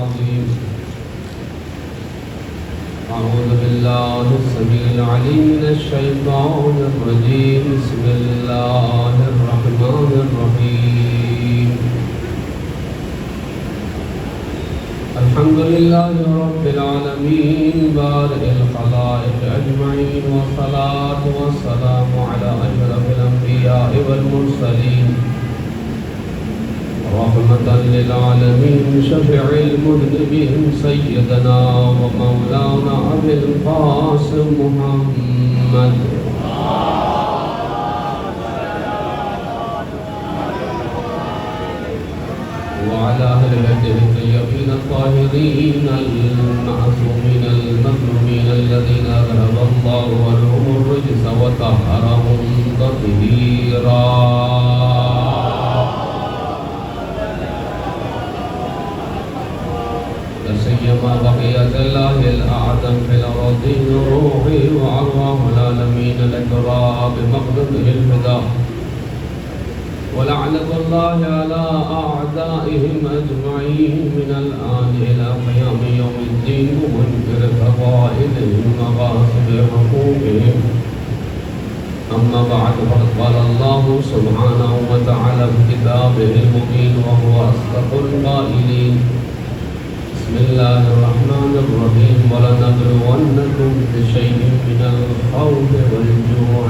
العظيم. أعوذ بالله السميع العليم من الشيطان الرجيم. بسم الله الرحمن الرحيم. الحمد لله رب العالمين بارئ الخلائق أجمعين، والصلاة والسلام على أشرف الأنبياء والمرسلين، رحمة للعالمين، شفيع المذنبين، سيدنا ومولانا أبي القاسم محمد وعلى أهل بيته الطيبين الطاهرين المعصومين المظلومين الذين أذهب الله عنهم الرجس وطهرهم تطهيرا. سيما بقية الله الأعظم في الأراضين، روحي وأرواح العالمين الأكرام بمقدمه الفداء، ولعنة الله على أعدائهم أجمعين من الآن إلى قيام يوم الدين، ومنكر فضائلهم وغاصب حقوقهم. أما بعد، فقد قال الله سبحانه وتعالى في كتابه المبين وهو أصدق القائلين: بسم الله الرحمن الرحيم. ولنبلونكم بشيء من الخوف والجوع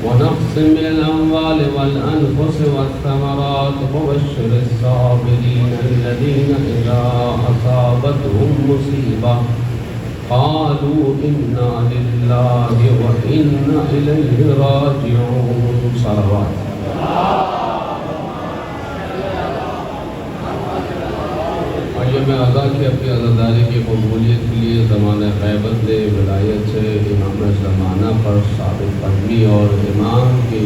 ونقص من الأموال والأنفس والثمرات وبشر الصابرين الذين إذا أصابتهم مصيبة قالوا إنا لله وإنا إليه راجعون. صلوات. میں ادا کی اپنی عزاداری کی قبولیت کے لیے زمانہ غیبت لے ولایت سے امام زمانہ پر ثابت قدمی اور امام کے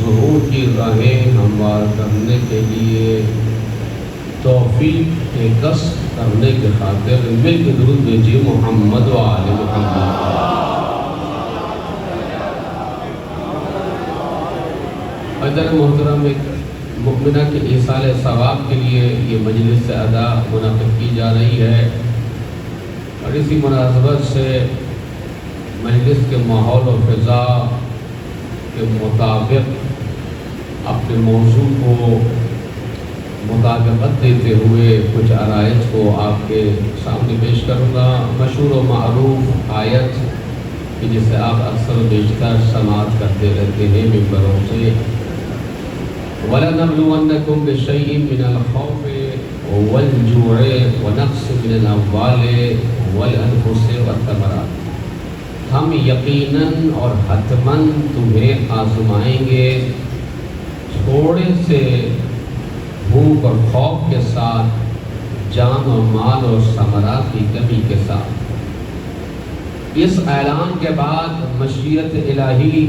ظہور کی راہیں ہموار کرنے کے لیے توفیق کے قصد کرنے کے خاطر مل کے درود بھیجیے محمد و آل محمد. حضرت محترم مؤمنہ کے ایصال ثواب کے لیے یہ مجلس ادا منعقد کی جا رہی ہے، اور اسی مناسبت سے مجلس کے ماحول و فضا کے مطابق اپنے موضوع کو مطابقت دیتے ہوئے کچھ عرائض کو آپ کے سامنے پیش کروں گا. مشہور و معروف آیت کہ جسے آپ اکثر و بیشتر سماعت کرتے رہتے ہیں ممبروں سے: وَلَنَبْلُوَنَّكُمْ بِشَيْءٍ مِّنَ الْخَوْفِ وَالْجُوعِ وَنَقْصٍ مِّنَ الْأَمْوَالِ وَالْأَنفُسِ وَالثَّمَرَاتِ. ہم یقیناً اور حتماً تمہیں آزمائیں گے تھوڑے سے بھوک اور خوف کے ساتھ، جان اور مال اور ثمرات کی کمی کے ساتھ. اس اعلان کے بعد مشیت الہی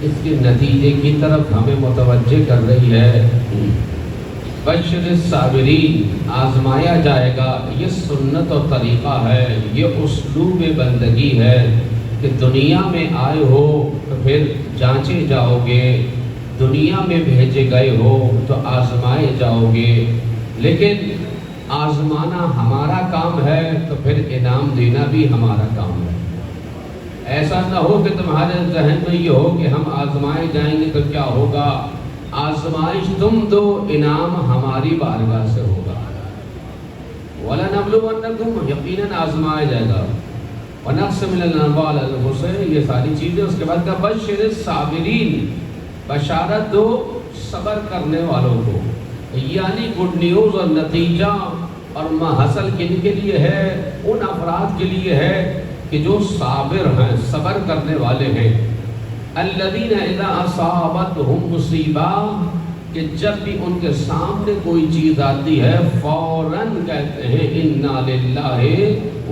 اس کے نتیجے کی طرف ہمیں متوجہ کر رہی ہے. بشر الصابرین، آزمایا جائے گا. یہ سنت اور طریقہ ہے، یہ اسلوب بندگی ہے کہ دنیا میں آئے ہو تو پھر جانچے جاؤ گے، دنیا میں بھیجے گئے ہو تو آزمائے جاؤ گے. لیکن آزمانا ہمارا کام ہے تو پھر انعام دینا بھی ہمارا کام ہے. ایسا نہ ہو کہ تمہارے ذہن میں یہ ہو کہ ہم آزمائے جائیں گے تو کیا ہوگا. آزمائش تم دو، انعام ہماری بارگاہ سے ہوگا. وَلَنَبْلُوَنَّكُمْ، یقیناً آزمایا جائے گا. وَنَقْصٍ مِّنَ الْأَمْوَالِ وَالْأَنفُسِ، یہ ساری چیزیں. اس کے بعد کا بشر الصابرین، بشارت دو صبر کرنے والوں کو. یعنی گڈ نیوز اور نتیجہ اور محصل کن کے لیے ہے؟ ان افراد کے لیے ہے کہ جو صابر ہیں، صبر کرنے والے ہیں. الذین اذا اصابتہم مصیبہ، کہ جب بھی ان کے سامنے کوئی چیز آتی ہے فوراً کہتے ہیں انا للہ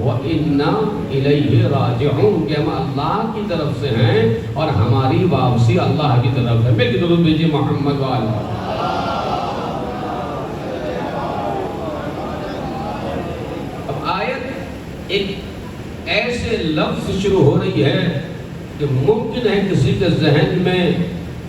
و انا الیہ راجعون، کہ ہم اللہ کی طرف سے ہیں اور ہماری واپسی اللہ کی طرف ہے. مل کے درود بھیجیے محمد والے. اب آیت ایک ایسے لفظ شروع ہو رہی ہے کہ ممکن ہے کسی کے ذہن میں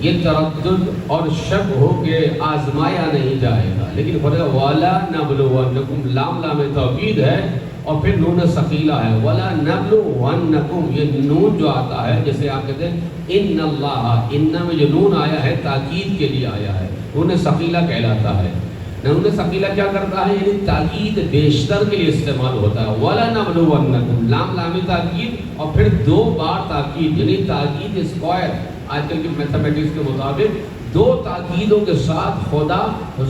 یہ تردد اور شک ہو کہ آزمایا نہیں جائے گا. لیکن خدا والا نبلونکم لام لام توکید ہے اور پھر نون ثقیلہ ہے، ولا نبلونکم، یہ نون جو آتا ہے جیسے آپ کہتے ہیں ان اللہ، ان میں جو نون آیا ہے تاکید کے لیے آیا ہے، نون ثقیلہ کہلاتا ہے۔ نون ثقیلہ کیا کرتا ہے؟ یعنی تاکید بیشتر کے لیے استعمال ہوتا ہے، ولا نبلونکم، لام لام تاکید اور پھر دو بار تاکید، یعنی تاکید اسکوائر۔ آج کل کی میتھمیٹکس کے مطابق دو تاکیدوں کے ساتھ خدا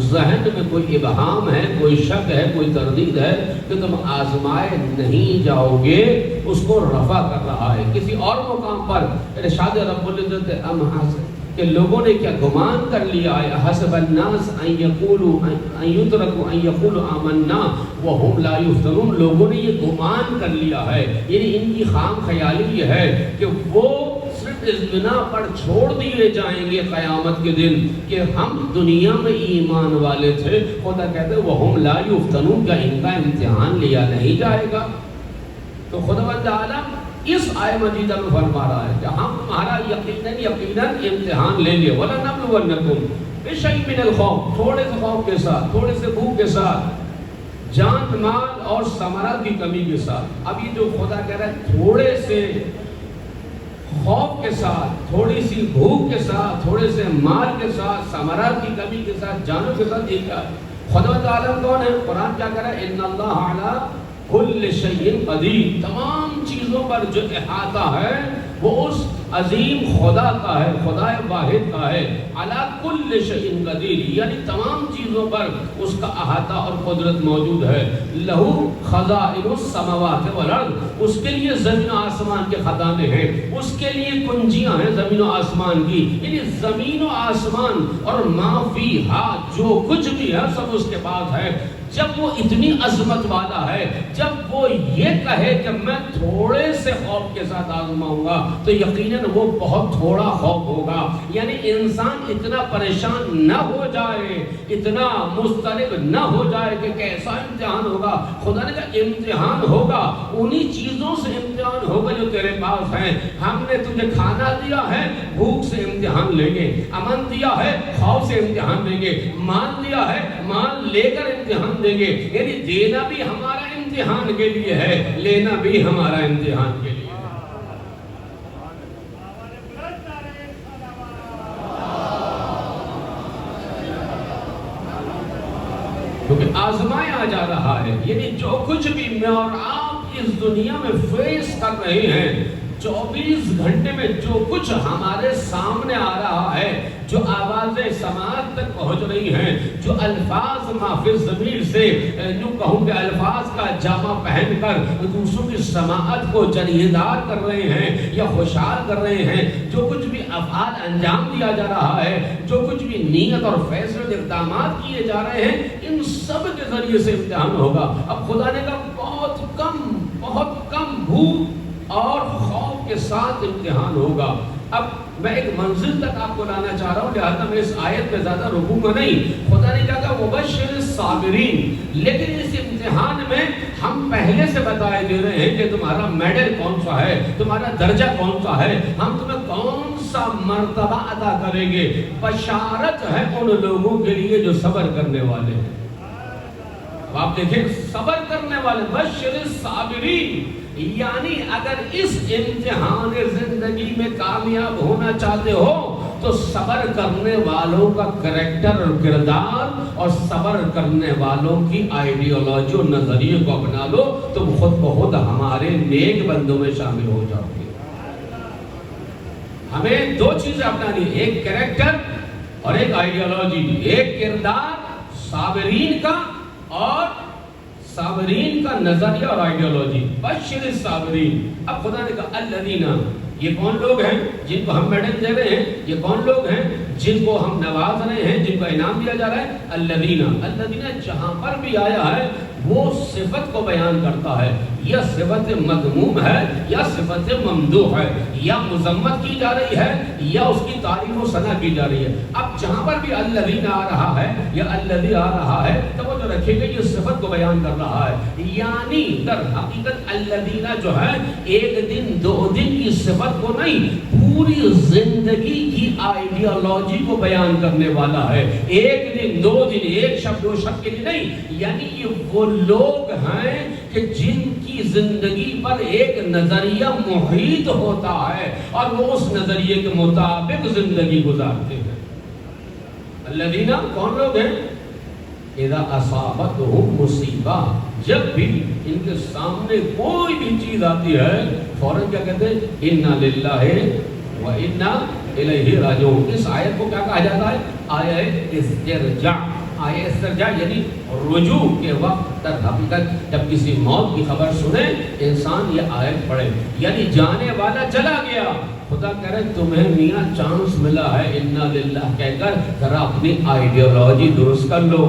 ذہن میں کوئی ابہام ہے، کوئی شک ہے، کوئی تردید ہے کہ تم آزمائے نہیں جاؤ گے، اس کو رفع کر رہا ہے۔ کسی اور مقام پر ارشاد رب العزت کہ لوگوں نے کیا گمان کر لیا ہے، حسب الناس ان یقولوا ان یترکوا ان یقولوا آمنا وهم لا یفتنون، لوگوں نے یہ گمان کر لیا ہے، یعنی ان کی خام خیالی یہ ہے کہ وہ صرف اس بنا پر چھوڑ دیے جائیں گے قیامت کے دن کہ ہم دنیا میں ایمان والے تھے۔ خدا کہتے ہیں وهم لا یفتنون، کیا ان کا امتحان لیا نہیں جائے گا؟ تو خدا تعالیٰ اس آیہ مجیدہ میں فرما رہا ہے کہ ہم تمہارا یقیناً امتحان لیں گے، وَلَنَبْلُوَنَّكُمْ بِشَيْءٍ مِّنَ الْخَوْفِ، تھوڑے سے خوف کے ساتھ، تھوڑے سے بھوک کے ساتھ، جان مال اور ثمرات کی کمی کے ساتھ۔ اب یہ جو خدا کہہ رہا ہے تھوڑے سے خوف کے ساتھ، تھوڑی سی بھوک کے ساتھ، تھوڑے سے مال کے ساتھ، ثمرات کی کمی کے ساتھ، جانوں کے ساتھ، یہ کیا ہے؟ خدا تعالیٰ کون ہے؟ قرآن کیا کہہ رہا ہے؟ ان اللہ علی کل شیء قدیر، تمام چیزوں پر جو احاطہ ہے وہ اس عظیم خدا کا ہے، خدا واحد کا ہے۔ علی کل شیء قدیر، یعنی تمام چیزوں پر اس کا احاطہ اور قدرت موجود ہے۔ لہو خزائن السماوات والارض، اس کے لیے زمین و آسمان کے خزانے ہیں، اس کے لیے کنجیاں ہیں زمین و آسمان کی، یعنی زمین و آسمان اور ما فیہا، جو کچھ بھی ہے سب اس کے پاس ہے۔ جب وہ اتنی عظمت والا ہے، جب وہ یہ کہے کہ میں تھوڑے سے خوف کے ساتھ آزماؤں گا تو یقیناً وہ بہت تھوڑا خوف ہوگا، یعنی انسان اتنا پریشان نہ ہو جائے، اتنا مضطرب نہ ہو جائے کہ کیسا امتحان ہوگا۔ خدا نے کہا امتحان ہوگا، انہی چیزوں سے امتحان ہوگا جو تیرے پاس ہیں۔ ہم نے تجھے کھانا دیا ہے، بھوک سے امتحان لیں گے، امن دیا ہے، خوف سے امتحان لیں گے، مال دیا ہے، مال لے کر امتحان دیں گے، یعنی دینا بھی ہمارا امتحان کے لیے ہے، لینا بھی ہمارا امتحان کے لیے ہے۔ کیونکہ آزمایا جا رہا ہے، یعنی جو کچھ بھی میں اور آپ اس دنیا میں فیس کر رہے ہیں، 24 گھنٹے میں جو کچھ ہمارے سامنے آ رہا ہے، جو آوازیں سماعت تک پہنچ رہی ہیں، جو الفاظ محفظ ضمیر سے جو کہوں کہ الفاظ کا جامہ پہن کر دوسروں کی سماعت کو جریدار کر رہے ہیں یا خوشحال کر رہے ہیں، جو کچھ بھی افعال انجام دیا جا رہا ہے، جو کچھ بھی نیت اور فیصلے اقدامات کیے جا رہے ہیں، ان سب کے ذریعے سے امتحان ہوگا۔ اب خدا نے کہا بہت کم بھوک اور خوف کے ساتھ امتحان ہوگا۔ اب میں ایک منزل تک آپ کو لانا چاہ رہا ہوں، لہذا میں اس آیت میں زیادہ رکوں گا نہیں۔ خدا نے کہا کہ وبشر الصابرین، لیکن اس امتحان میں ہم پہلے سے بتائے دے رہے ہیں کہ تمہارا میڈل کون سا ہے، تمہارا درجہ کون سا ہے، ہم تمہیں کون سا مرتبہ عطا کریں گے۔ بشارت ہے ان لوگوں کے لیے جو صبر کرنے والے ہیں۔ آپ دیکھیں صبر کرنے والے، بشر الصابرین، یعنی اگر اس امتحان زندگی میں کامیاب ہونا چاہتے ہو تو صبر کرنے والوں کا کریکٹر اور کردار اور صبر کرنے والوں کی آئیڈیالوجی اور نظریے کو اپنا لو تو خود بخود ہمارے نیک بندوں میں شامل ہو جاؤ گے۔ ہمیں دو چیزیں اپنانی، ایک کریکٹر اور ایک آئیڈیالوجی، ایک کردار صابرین کا اور صابرین کا نظریہ اور آئیڈیالوجی۔ بشر الصابرین، اب خدا نے کہا الذین، یہ کون لوگ ہیں جن کو ہم میڈل دے رہے ہیں، یہ کون لوگ ہیں جن کو ہم نواز رہے ہیں، جن کو انعام دیا جا رہا ہے؟ الذین، الذین جہاں پر بھی آیا ہے وہ صفت کو بیان کرتا ہے، یا صفت مذموم ہے یا صفت ممدوح ہے، یا مذمت کی جا رہی ہے یا اس کی تعریف و ثنا کی جا رہی ہے۔ اب جہاں پر بھی الذین آ رہا ہے یا الذی آ رہا ہے تو وہ جو رکھے گا یہ صفت کو بیان کر رہا ہے، یعنی در حقیقت الذین جو ہے ایک دن دو دن کی صفت کو نہیں، پوری زندگی کی آئیڈیالوجی کو بیان کرنے والا ہے۔ ایک دن دو دن ایک شب دو شب کے لیے نہیں، یعنی یہ وہ لوگ ہیں کہ جن کی زندگی پر ایک نظریہ محیط ہوتا ہے اور وہ اس نظریے کے مطابق زندگی گزارتے ہیں۔ الذین کون لوگ ہیں؟ اذا اصابتہم مصیبہ، جب بھی ان کے سامنے کوئی بھی چیز آتی ہے فوراً کیا کہتے ہیں؟ انا للہ و انا الیہ راجعون۔ اس آیت کو کیا کہا جاتا ہے؟ آیت استرجاع۔ آیت استرجاع یعنی رجوع کے وقت در حقیقت جب کسی موت کی خبر سنے انسان یہ آیت پڑھے، یعنی جانے والا چلا گیا، خدا کہہ رہے تمہیں میاں چانس ملا ہے انا للہ کہہ کر ذرا اپنی آئیڈیالوجی درست کر لو۔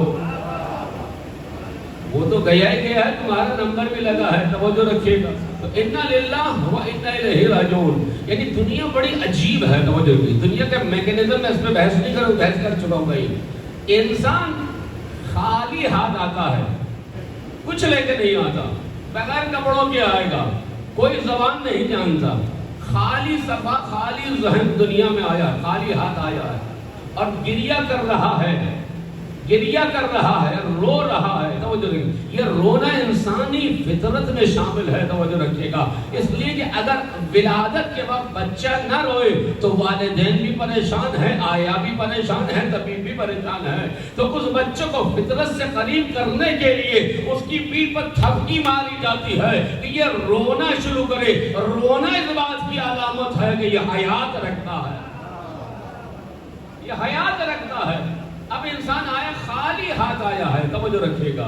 وہ تو گیا ہی گیا ہے، تمہارا نمبر بھی لگا ہے، توجہ رکھیے گا۔ تو انا للہ و انا الیہ راجعون، یعنی دنیا بڑی عجیب ہے، توجہ رکھیے۔ دنیا کا میکینزم میں اس پہ بحث نہیں کروں، بحث کر چکا ہوں گا۔ انسان خالی ہاتھ آتا ہے، کچھ لے کے نہیں آتا، بغیر کپڑوں کے آئے گا، کوئی زبان نہیں جانتا، خالی صفا خالی ذہن دنیا میں آیا، خالی ہاتھ آیا ہے اور گریہ کر رہا ہے، گریہ کر رہا ہے، رو رہا ہے۔ توجہ رکھیے، یہ رونا انسانی فطرت میں شامل ہے، توجہ رکھیے گا۔ اس لیے کہ اگر ولادت کے وقت بچہ نہ روئے تو والدین بھی پریشان ہیں، آیا بھی پریشان ہے، طبیب بھی پریشان ہے۔ تو اس بچے کو فطرت سے قریب کرنے کے لیے اس کی پیٹھ پر تھپکی ماری جاتی ہے کہ یہ رونا شروع کرے۔ رونا اس بات کی علامت ہے کہ یہ حیات رکھتا ہے، یہ حیات رکھتا ہے۔ اب انسان آیا خالی ہاتھ آیا ہے، توجہ رکھیے گا۔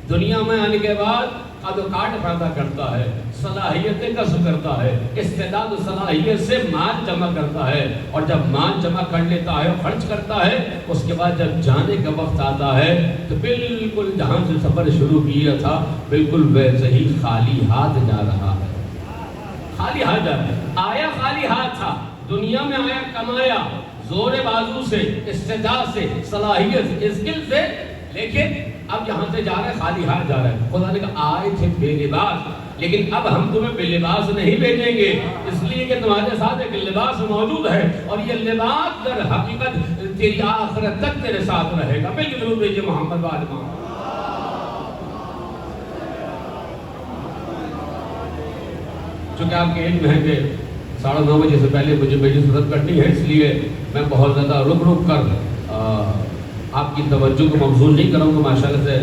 دنیا میں آنے کے بعد قد و کاٹ پیدا کرتا ہے، صلاحیتیں کسب کرتا ہے، استعداد و صلاحیت سے مال جمع کرتا ہے، اور جب مال جمع کر لیتا ہے اور خرچ کرتا ہے، اس کے بعد جب جانے کا وقت آتا ہے تو بالکل جہاں سے سفر شروع کیا تھا بالکل ویسے ہی خالی ہاتھ جا رہا ہے، خالی ہاتھ جا رہا ہے۔ آیا خالی ہاتھ تھا، دنیا میں آیا کمایا زور بازو سے، استعداد سے، صلاحیت اسکل سے، لیکن اب یہاں سے جا رہا ہے خالی ہاتھ جا رہا ہے۔ خدا نے کہا آئے تھے بے لباس، لیکن اب ہم تمہیں بے لباس نہیں بھیجیں گے، اس لیے کہ تمہارے ساتھ ایک لباس موجود ہے، اور یہ لباس در حقیقت تیری آخرت تک تیرے ساتھ رہے گا۔ بالکل ضرور بھیجیے محمد والما۔ چونکہ آپ کے علم ہے کہ 9:30 بجے سے پہلے مجھے میری ضرورت کرنی ہے، اس لیے میں بہت زیادہ رک رک کر آپ کی توجہ کو مبذول نہیں کروں گا۔ ماشاءاللہ سے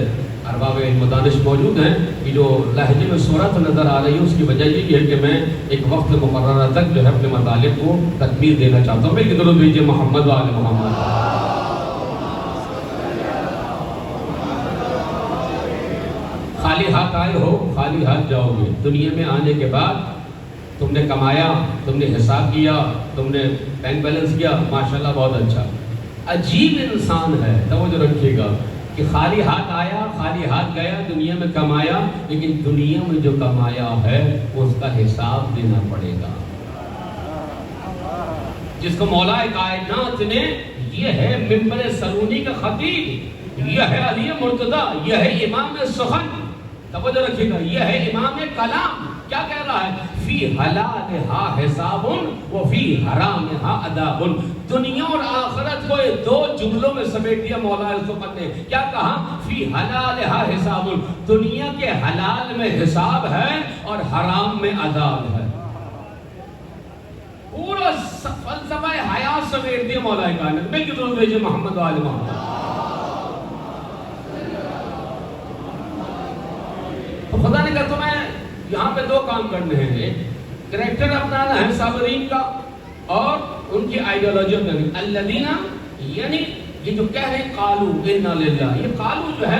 ارباب علم و دانش موجود ہیں کہ جو لہجے میں صورت نظر آ رہی ہے اس کی وجہ یہ ہے کہ میں ایک وقت مقررہ تک جو ہے اپنے مطالب کو تکمیل دینا چاہتا ہوں۔ میری ضرورت بھیجیے محمد و آل محمد۔ خالی ہاتھ آئے ہو خالی ہاتھ جاؤ گے۔ دنیا میں آنے کے بعد تم نے کمایا، تم نے حساب کیا، تم نے بینک بیلنس کیا، ماشاءاللہ بہت اچھا۔ عجیب انسان ہے، توجہ رکھیے گا کہ خالی ہاتھ آیا خالی ہاتھ گیا، دنیا میں کمایا، لیکن دنیا میں جو کمایا ہے اس کا حساب دینا پڑے گا۔ جس کو مولا کائنات نے، یہ ہے منبر سرونی کا خطیب، یہ ہے علی مرتضی، یہ ہے امام سخن، توجہ رکھیے گا، یہ ہے امام کلام۔ کیا کہہ رہا ہے؟ فی حلالہا حساب و فی حرامہا عذاب۔ دنیا اور آخرت کو دو جملوں میں سمیٹ دیا مولا سبحانہ نے۔ کیا کہا؟ فی حلالہا حساب، دنیا کے حلال میں حساب ہے اور حرام میں عذاب ہے۔ پورا فلسفہ حیات سمیٹ دیا مولا کائنات۔ میں کتوں بھیجے محمد و آل محمد۔ تو خدا نے کہا تمہیں یہاں پہ دو کام کرنے ہیں، ایک کریکٹر اپنانا ہے صابرین کا اور ان کی آئیڈیالوجی اپنانی۔ الذین یعنی یہ جو کہہ رہے قالو انا للہ، یہ قالو جو ہے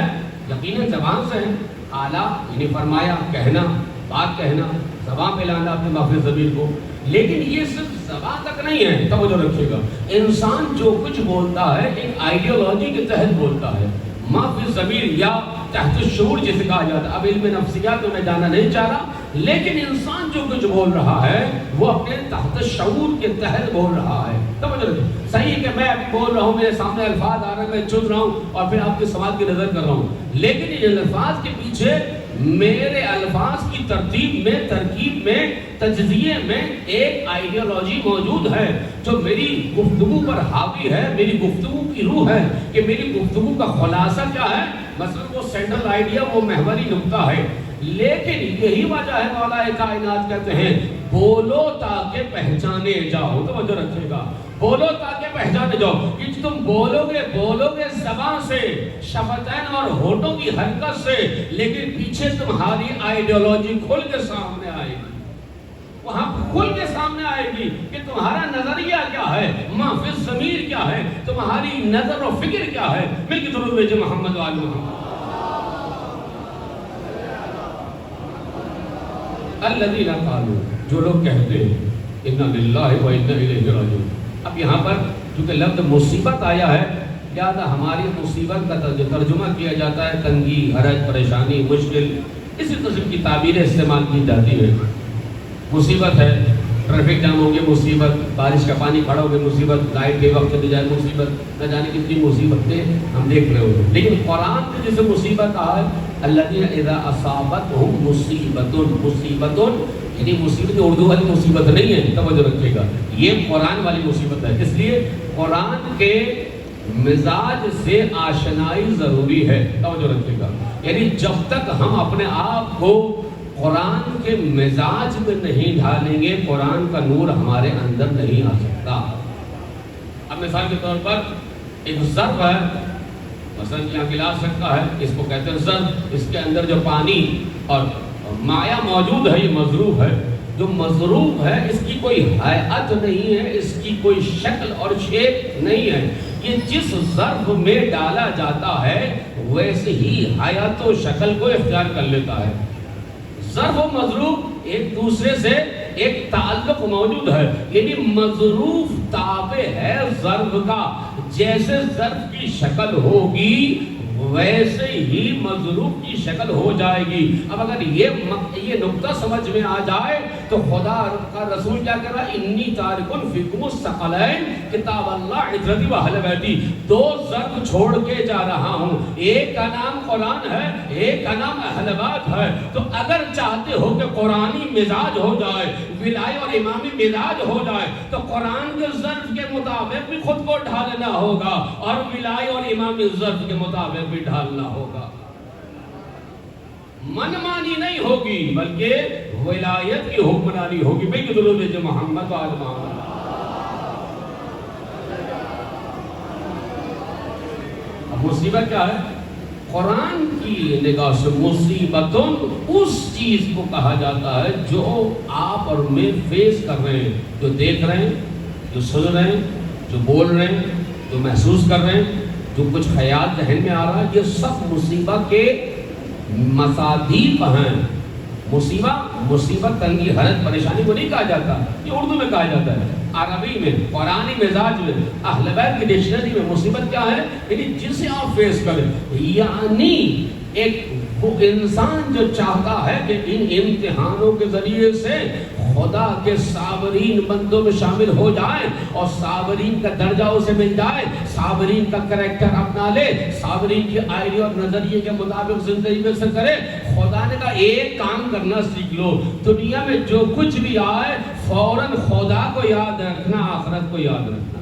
یقیناً زبان سے ہے، اعلیٰ یعنی فرمایا، کہنا، بات کہنا، زبان پہ لانا اپنے مافی ضمیر کو، لیکن یہ صرف زبان تک نہیں ہے، توجہ رکھیے گا۔ انسان جو کچھ بولتا ہے ایک آئیڈیالوجی کے تحت بولتا ہے، مافی ضمیر یا تحت الشعور جسے کہا جاتا ہے. اب علم نفسیات میں جانا نہیں چاہ رہا، لیکن انسان جو کچھ بول رہا ہے وہ اپنے تحت شعور کے تحت بول رہا ہے. صحیح ہے کہ میں ابھی بول رہا ہوں، میرے سامنے الفاظ آ رہے ہیں، میں چن رہا ہوں اور پھر آپ کے سماعت کی نظر کر رہا ہوں، لیکن ان الفاظ کے پیچھے میرے الفاظ کی ترتیب میں، ترکیب میں، تجزیے میں ایک آئیڈیالوجی موجود ہے جو میری گفتگو پر حاوی ہے، میری گفتگو کی روح ہے کہ میری گفتگو کا خلاصہ کیا ہے. مثلا وہ سینٹرل آئیڈیا، وہ محوری نقطہ ہے. لیکن یہی وجہ ہے مولا کائنات کہتے ہیں بولو تاکہ پہچانے جاؤ. توجہ رکھیے گا، بولو تاکہ پہچانے جاؤ. کہ تم بولو گے زبان سے، شفتین اور ہونٹوں کی حرکت سے، لیکن پیچھے تمہاری آئیڈیالوجی کھل کے سامنے آئے گی. وہاں کھل کے سامنے آئے گی کہ تمہارا نظریہ کیا ہے، ما فی الضمیر کیا ہے، تمہاری نظر و فکر کیا ہے. مل کے درود بھیجے محمد و آل محمد. الذین قالوا، جو لوگ کہتے ہیں انا للہ و انا الیہ راجعون. اب یہاں پر چونکہ لفظ مصیبت آیا ہے، لہٰذا ہماری مصیبت کا ترجمہ کیا جاتا ہے تنگی، حرج، پریشانی، مشکل، اسی قسم کی تعبیریں استعمال کی جاتی ہے. مصیبت ہے، ٹریفک جام ہو گیا مصیبت، بارش کا پانی کھڑا ہو گیا مصیبت، لائٹ بے وقت چلی جائے مصیبت، نہ جانے کتنی مصیبتیں ہم دیکھ رہے ہوتے ہیں. لیکن قرآن میں جسے مصیبت کہا ہے، الذین اذا اصابتہم مصیبت، یعنی مصیبت اردو والی مصیبت نہیں ہے، توجہ رکھیے گا، یہ قرآن والی مصیبت ہے. اس لیے قرآن کے مزاج سے آشنائی ضروری ہے. توجہ رکھیے گا، یعنی جب تک ہم اپنے آپ کو قرآن کے مزاج میں نہیں ڈھالیں گے، قرآن کا نور ہمارے اندر نہیں آ سکتا. اب مثال کے طور پر ایک ظرف ہے، مثلا یہاں گلاس رکھا ہے، اس کو کہتے ہیں ظرف. اس کے اندر جو پانی اور مائع موجود ہے یہ مظروف ہے. جو مظروف ہے اس کی کوئی ہیئت نہیں ہے، اس کی کوئی شکل اور شیپ نہیں ہے. یہ جس ظرف میں ڈالا جاتا ہے ویسے ہی حیات و شکل کو اختیار کر لیتا ہے. ظرف و مظروف ایک دوسرے سے ایک تعلق موجود ہے، یعنی مظروف تابع ہے ظرف کا. جیسے ظرف کی شکل ہوگی ویسے ہی مظروف کی شکل ہو جائے گی. اب اگر یہ نقطہ سمجھ میں آ جائے تو خدا کا رسول کیا کہہ رہا ہے، انی تارکن فیکم الثقلین کتاب اللہ عترتی و اہل بیتی. دو ظرف چھوڑ کے جا رہا ہوں، ایک کا نام قرآن ہے، ایک کا نام اہل بیت ہے. تو اگر چاہتے ہو کہ قرآنی مزاج ہو جائے، ولائی اور امامی مزاج ہو جائے، تو قرآن کے ظرف کے مطابق بھی خود کو ڈھالنا ہوگا اور ولائی اور امامی ظرف کے مطابق بھی ڈھالنا ہوگا. من مانی نہیں ہوگی بلکہ ولایت کی حکمرانی ہوگی. بھئی کہ درود بھیجے محمد و آل محمد. اب مصیبت کیا ہے؟ قرآن کی نگاہ سے مصیبتوں اس چیز کو کہا جاتا ہے جو آپ اور میں فیس کر رہے ہیں، جو دیکھ رہے ہیں، جو سن رہے ہیں، جو بول رہے ہیں، جو محسوس کر رہے ہیں، جو کچھ خیال ذہن میں آ رہا ہے. یہ سب مصیبت کے مصادیق ہیں. مصیبت تنگی، حرج، پریشانی کو نہیں کہا جاتا، یہ اردو میں کہا جاتا ہے. عربی میں، قرآنی مزاج میں، اہل بیت کی ڈکشنری میں مصیبت کیا ہے؟ یعنی جسے آپ فیس کریں، یعنی ایک وہ انسان جو چاہتا ہے کہ ان امتحانوں کے ذریعے سے خدا کے صابرین بندوں میں شامل ہو جائے اور صابرین کا درجہ اسے مل جائے، صابرین کا کریکٹر اپنا لے، صابرین کی آئیڈیا اور نظریے کے مطابق زندگی میں سے کرے. خدا نے کہا ایک کام کرنا سیکھ لو، دنیا میں جو کچھ بھی آئے فوراً خدا کو یاد رکھنا، آخرت کو یاد رکھنا.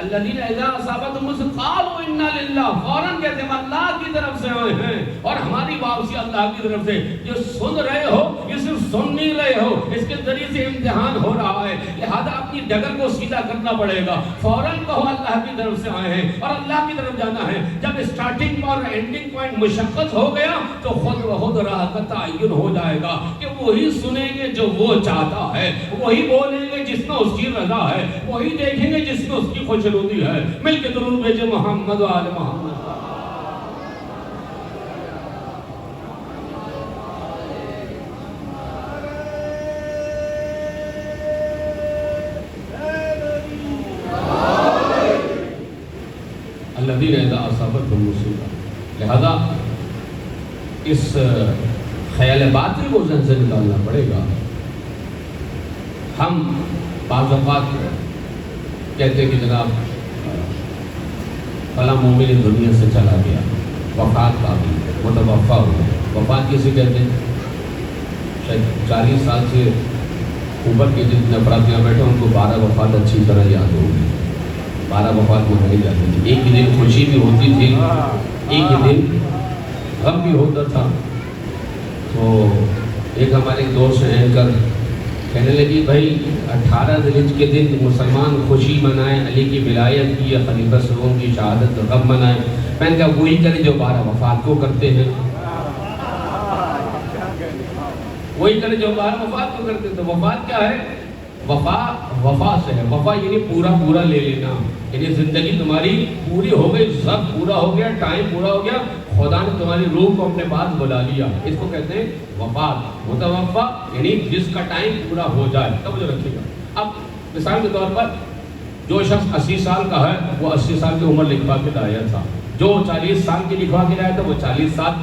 الذین اذا اصابتهم مصیبۃ قالوا انا للہ، فوراً کہتے ہیں اللہ کی طرف سے آئے ہیں اور ہماری واپسی اللہ کی طرف سے. یہ سن رہے ہو، یہ صرف سن نہیں رہے ہو، اس کے ذریعے سے امتحان ہو رہا ہے، لہذا اپنی ڈگر کو سیدھا کرنا پڑے گا. فوراً کہو اللہ کی طرف سے آئے ہیں اور اللہ کی طرف جانا ہے. جب اسٹارٹنگ اور اینڈنگ پوائنٹ مشخص ہو گیا تو خود بخود راہ کا تعین ہو جائے گا کہ وہی سنیں گے جو وہ چاہتا ہے، وہی بولیں گے جس میں اس کی رضا ہے، وہی دیکھیں گے جس میں اس کی خوش ضروری ہے. مل کے درود بھیجے محمد و آل محمد. الذین اذا اصابتهم مصیبۃ، لہذا اس خیال باطل کو ذہن سے نکالنا پڑے گا. ہم بعض اوقات کہتے ہیں کہ جناب فلاں مومن دنیا سے چلا گیا، وفات پا گئی، متوفا ہو گیا. وفات کیسے کہتے ہیں؟ شاید 40 سال سے اوپر کے جتنے افراد یہاں بیٹھے ان کو 12 وفات اچھی طرح یاد ہوگی. 12 وفات منائی جاتی تھی. ایک ہی دن خوشی بھی ہوتی تھی، ایک ہی دن غم بھی ہوتا تھا. تو ایک ہمارے دوست ہیں اینکر کہنے لگی بھائی 18 ذوالحج کے دن مسلمان خوشی منائیں، علی کی ولایت کی یا خلیفہ سوم کی شہادت غم منائیں. میں نے کہا وہی کریں جو 12 وفات کو کرتے ہیں، وہی کریں جو 12 وفات کو کرتے ہیں. تو وفات کیا ہے؟ وفا سے ہے. وفا یعنی پورا پورا لے لینا، یعنی زندگی تمہاری پوری ہو گئی، سب پورا ہو گیا، ٹائم پورا ہو گیا، خدا نے تمہاری روح کو اپنے پاس بلا لیا. اس کو کہتے ہیں وفات. متوفا یعنی جس کا ٹائم پورا ہو جائے. توجہ رکھیے گا. اب مثال کے طور پر جو شخص 80 سال کا ہے وہ 80 سال کی عمر لکھوا کے لایا تھا، جو 40 سال کی لکھوا کے لایا تھا وہ 40 سال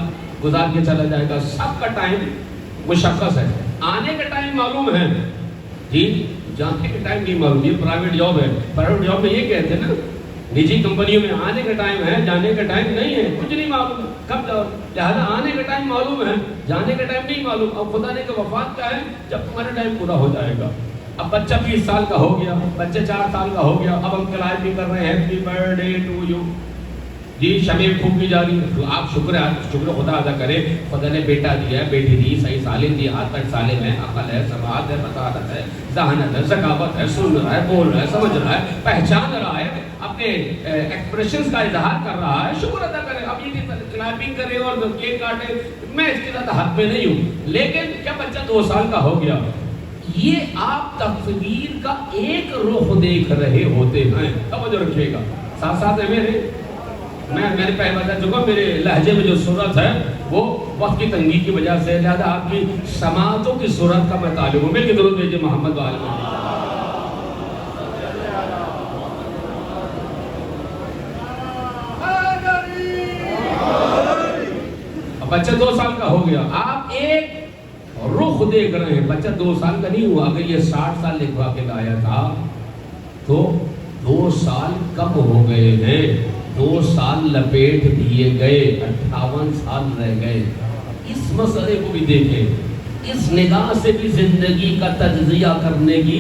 گزار کے چلا جائے گا. سب کا ٹائم مشخص ہے. آنے کا ٹائم معلوم ہے جی، جانے کا ٹائم نہیں معلوم. یہ پرائیویٹ جاب ہے. پرائیویٹ جاب میں یہ کہتے ہیں نا، نجی کمپنیوں میں آنے کا ٹائم ہے، جانے کا ٹائم نہیں ہے، کچھ نہیں معلوم کب جاؤ. لہٰذا آنے کا ٹائم معلوم ہے، جانے کا ٹائم نہیں معلوم. اب خدا نے کہ وفات کیا ہے؟ جب تمہارا ٹائم پورا ہو جائے گا. اب بچہ 20 سال کا ہو گیا، بچہ 4 سال کا ہو گیا، اب ہم کلائب بھی کر رہے ہیں happy birth day to you جی، شمع پھونکی جا رہی ہے. آپ شکر خدا ادا کرے، خدا نے بیٹا دیا ہے، بیٹی دی، صحیح سالم دی، ہاتھ تک سالم ہے، عقل ہے، سماعت ہے، بصارت ہے، ذہانت ہے، ذکاوت ہے، سن رہا ہے، بول رہا ہے، سمجھ رہا ہے، پہچان رہا ہے، اپنے ایکسپریشنز کا اظہار کر رہا ہے. شکر ادا کرے. اب یہ کلائمبنگ کرے اور کیک کاٹے، میں اس کے ساتھ حق میں نہیں ہوں. لیکن کیا بچہ 2 سال کا ہو گیا، یہ آپ تصویر کا ایک رخ دیکھ رہے ہوتے ہیں. توجہ رکھیے گا. ساتھ ساتھ ہے میں پہلے بتا چکا، میرے لہجے میں جو صورت ہے وہ وقت کی تنگی کی وجہ سے، لہذا آپ کی سماعتوں کی صورت کا میں طالب ہوں. مل کے درود بھیجئے محمد وآل محمد. بچہ 2 سال کا ہو گیا، آپ ایک رخ دیکھ رہے ہیں. بچہ 2 سال کا نہیں ہوا. اگر یہ 60 سال لکھوا کے لایا تھا تو 2 سال کب ہو گئے ہیں؟ 2 سال لپیٹ دیے گئے، 58 سال رہ گئے. اس مسئلے کو بھی دیکھیں، اس نگاہ سے بھی زندگی کا تجزیہ کرنے کی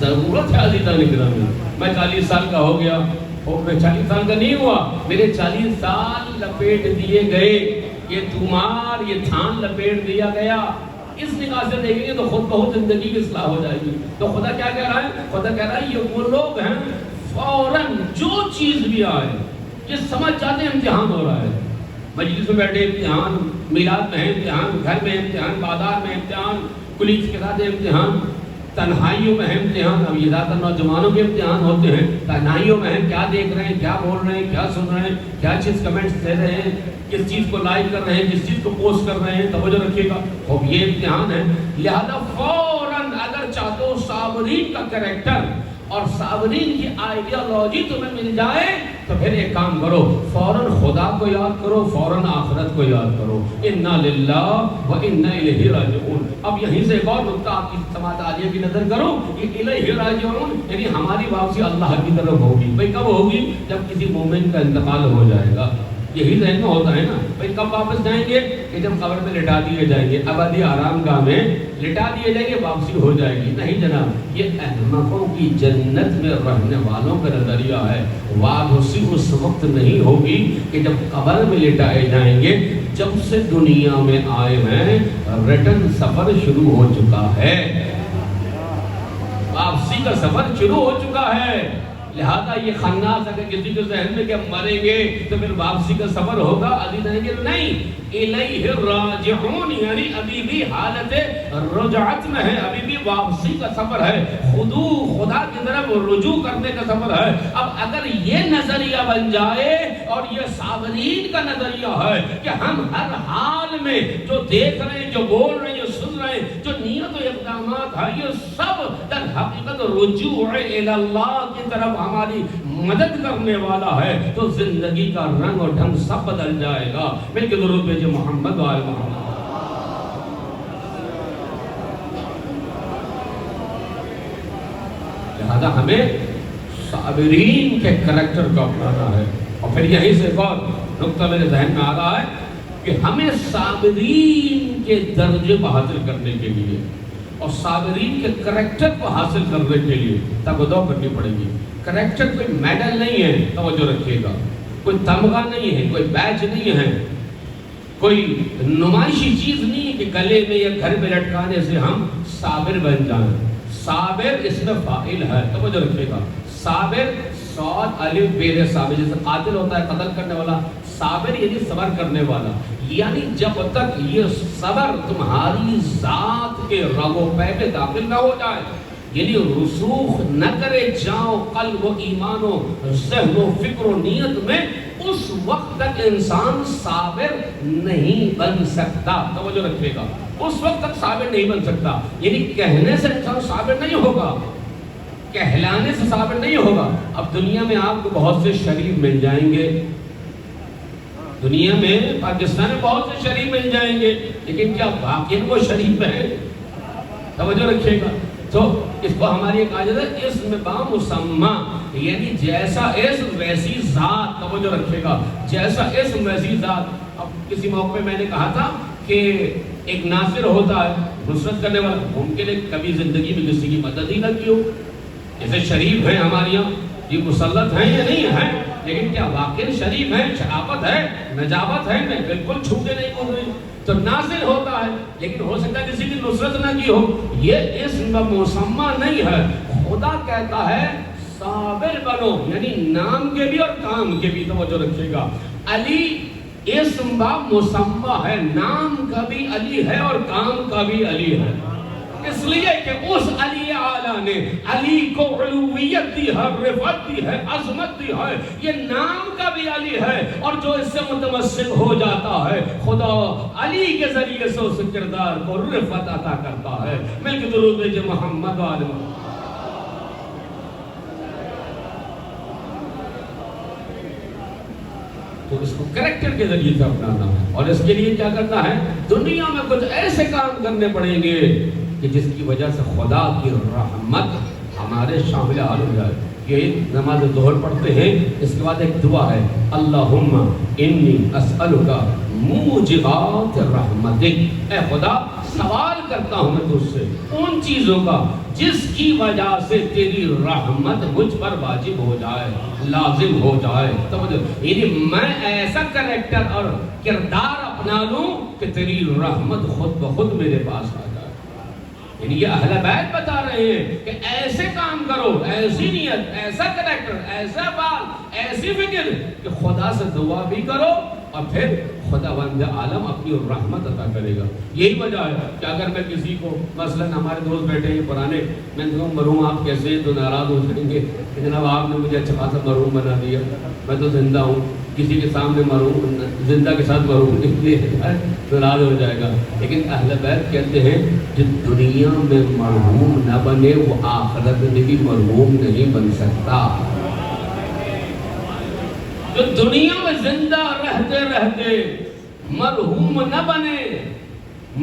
ضرورت ہے. عزیزان اکرامی، میں 40 سال کا ہو گیا، میں 40 سال کا نہیں ہوا، میرے 40 سال لپیٹ دیے گئے. یہ تمہار، یہ تھان لپیٹ دیا گیا. اس نگاہ سے دیکھیں گے تو خود بہت زندگی کی اصلاح ہو جائے گی. تو خدا کیا کہہ رہا ہے؟ خدا کہہ رہا ہے یہ وہ لوگ ہیں فوراً جو چیز بھی آئے یہ سمجھ جاتے ہیں امتحان ہو رہا ہے. مجلس میں بیٹھے امتحان، میلاد میں امتحان، گھر میں امتحان، بازار میں امتحان، کلیگز کے ساتھ امتحان، تنہائیوں میں امتحان. اب یہ زیادہ تر نوجوانوں کے امتحان ہوتے ہیں. تنہائیوں میں کیا دیکھ رہے ہیں، کیا بول رہے ہیں، کیا سن رہے ہیں، کیا چیز کمنٹس دے رہے ہیں، کس چیز کو لائک کر رہے ہیں، کس چیز کو پوسٹ کر رہے ہیں. توجہ رکھیے گا. اب یہ امتحان ہے. لہذا فوراً اگر چاہتے ہو صابرین کا کریکٹر اور صابرین کی آئیڈیالوجی تمہیں مل جائے تو پھر ایک کام کرو، فوراً خدا کو یاد کرو، فوراً آخرت کو یاد کرو. انا للہ و انا الیہ راجعون. اب یہیں سے ایک اور نقطہ آپ کی سماعت عالیہ کی نظر کرو. یہ الیہ راجعون یعنی ہماری واپسی اللہ کی طرف ہوگی. بھئی کب ہوگی؟ جب کسی مومن کا انتقال ہو جائے گا. یہی ذہن میں ہوتا ہے نا. بھئی کب واپس جائیں گے؟ کہ جب قبر میں لٹا دیے جائیں گے، ابدی آرام گاہ میں لٹا دیے جائیں گے، واپسی ہو جائے گی. نہیں جناب، یہ احمقوں کی جنت میں رہنے والوں کا نظریہ ہے. واپسی اس وقت نہیں ہوگی کہ جب قبر میں لٹائے جائیں گے. جب سے دنیا میں آئے ہیں ریٹرن سفر شروع ہو چکا ہے، واپسی کا سفر شروع ہو چکا ہے. لہذا یہ خناس اگر کسی کے ذہن میں کہ مریں گے تو پھر واپسی کا سفر ہوگا، عزیز ہیں کہ نہیں. الیہ راجعون یعنی ابھی بھی حالت رجعت میں ہے، ابھی بھی واپسی کا سفر ہے، خدا کی طرف رجوع کرنے کا سفر ہے. اب اگر یہ نظریہ بن جائے اور یہ صابرین کا نظریہ ہے کہ ہم ہر حال میں جو دیکھ رہے ہیں، جو بول رہے ہیں، جو سن رہے ہیں، جو نیت و اقدامات ہے یہ سب در حقیقت رجوع الی اللہ کی طرف ہماری مدد کرنے والا ہے، تو زندگی کا رنگ اور ڈھنگ سب بدل جائے گا۔ مل کے درود بھیجے محمد و آل محمد۔ لہذا ہمیں صابرین کے کریکٹر کو اپنانا ہے۔ اور پھر یہیں سے ایک اور نقطہ میرے ذہن میں آ رہا ہے کہ ہمیں صابرین کے درجے کو حاصل کرنے کے لیے اور صابرین کے کریکٹر کو حاصل کرنے کے لیے تگدو کرنی پڑے گی۔ کریکٹر کوئی میڈل نہیں ہے، توجہ رکھیے گا، کوئی تمغہ نہیں ہے، کوئی بیج نہیں ہے، کوئی نمائشی چیز نہیں ہے کہ گلے میں یا گھر میں لٹکانے سے ہم صابر بن جائیں۔ صابر اس میں فاعل ہے، توجہ رکھیے گا۔ صابر صاد الف بیر صابر، جیسے قاتل ہوتا ہے قتل کرنے والا، صابر یعنی صبر کرنے والا، یعنی جب تک یہ صبر تمہاری ذات کے رگ و پے میں داخل نہ ہو جائے، یعنی رسوخ نہ کرے جاؤ قلب و ایمان و ذہن و فکر و نیت میں، اس وقت تک انسان صابر نہیں بن سکتا۔ توجہ رکھیے گا، اس وقت تک صابر نہیں بن سکتا، یعنی کہنے سے انسان صابر نہیں ہوگا، کہلانے سے صابر نہیں ہوگا۔ اب دنیا میں آپ کو بہت سے شریف مل جائیں گے، دنیا میں پاکستان میں بہت سے شریف مل جائیں گے، لیکن کیا واقعی وہ شریف ہیں؟ توجہ رکھیے گا۔ تو اس کو ہماری ایک عادت ہے اسم با مسمى، یعنی جیسا اسم ویسی ذات۔ توجہ رکھیے گا، جیسا اسم ویسی ذات۔ اب کسی موقع میں نے کہا تھا کہ ایک ناصر ہوتا ہے، نصرت کرنے والا، ممکن ہے کبھی زندگی میں کسی کی مدد ہی نہ کی ہو۔ جیسے شریف ہیں ہمارے یہاں، یہ مسلط ہیں یا نہیں ہیں، لیکن کیا واقعی شریف ہیں؟ شرافت ہے، نجابت ہے، میں بالکل چھوٹے نہیں بول رہی۔ تو ناصر ہوتا ہے، لیکن ہو سکتا ہے کسی کی نصرت نہ کی ہو، یہ اسم مسمى نہیں ہے۔ خدا کہتا ہے صابر بنو، یعنی نام کے بھی اور کام کے بھی۔ توجہ رکھیے گا، علی اسم با مسمى ہے، نام کا بھی علی ہے اور کام کا بھی علی ہے، اس لیے کہ اس علی اعلیٰ نے علی کو علویت دی ہے، رفعت دی ہے، عظمت دی ہے، یہ نام کا بھی علی ہے، اور جو اس سے متمسک ہو جاتا ہے خدا علی کے ذریعے سے اس کردار کو رفعت عطا کرتا ہے۔ مل کے درود بھیجے محمد و آل محمد۔ تو اس کو کریکٹر کے ذریعے سے اپنانا ہے، اور اس کے لیے کیا کرنا ہے؟ دنیا میں کچھ ایسے کام کرنے پڑیں گے کہ جس کی وجہ سے خدا کی رحمت ہمارے شامل حال ہو جائے۔ یہ نماز ظہر پڑھتے ہیں، اس کے بعد ایک دعا ہے، اللہم انی اسألک موجبات رحمتک، اے خدا سوال کرتا ہوں میں تجھ سے ان چیزوں کا جس کی وجہ سے تیری رحمت مجھ پر واجب ہو جائے، لازم ہو جائے۔ یعنی میں ایسا کریکٹر اور کردار اپنا لوں کہ تیری رحمت خود بخود میرے پاس آ جائے۔ یعنی یہ اہل بیت بتا رہے ہیں کہ ایسے کام کرو، ایسی نیت، ایسا کریکٹر، ایسا بال، ایسی فکر کہ خدا سے دعا بھی کرو اور پھر خداوند عالم اپنی رحمت عطا کرے گا۔ یہی وجہ ہے کہ اگر میں کسی کو، مثلا ہمارے دوست بیٹھے ہیں پرانے، میں کہوں مرحوم آپ کیسے ہیں تو ناراض ہو جائیں گے کہ جناب آپ نے مجھے اچھا خاصا مرحوم بنا دیا، میں تو زندہ ہوں، کسی کے سامنے مرحوم، زندہ کے ساتھ مرحوم، اس لیے ناراض ہو جائے گا۔ لیکن اہل بیت کہتے ہیں جو دنیا میں مرحوم نہ بنے وہ آخرت میں بھی مرحوم نہیں بن سکتا۔ جو دنیا میں زندہ رہتے رہتے مرحوم نہ بنے،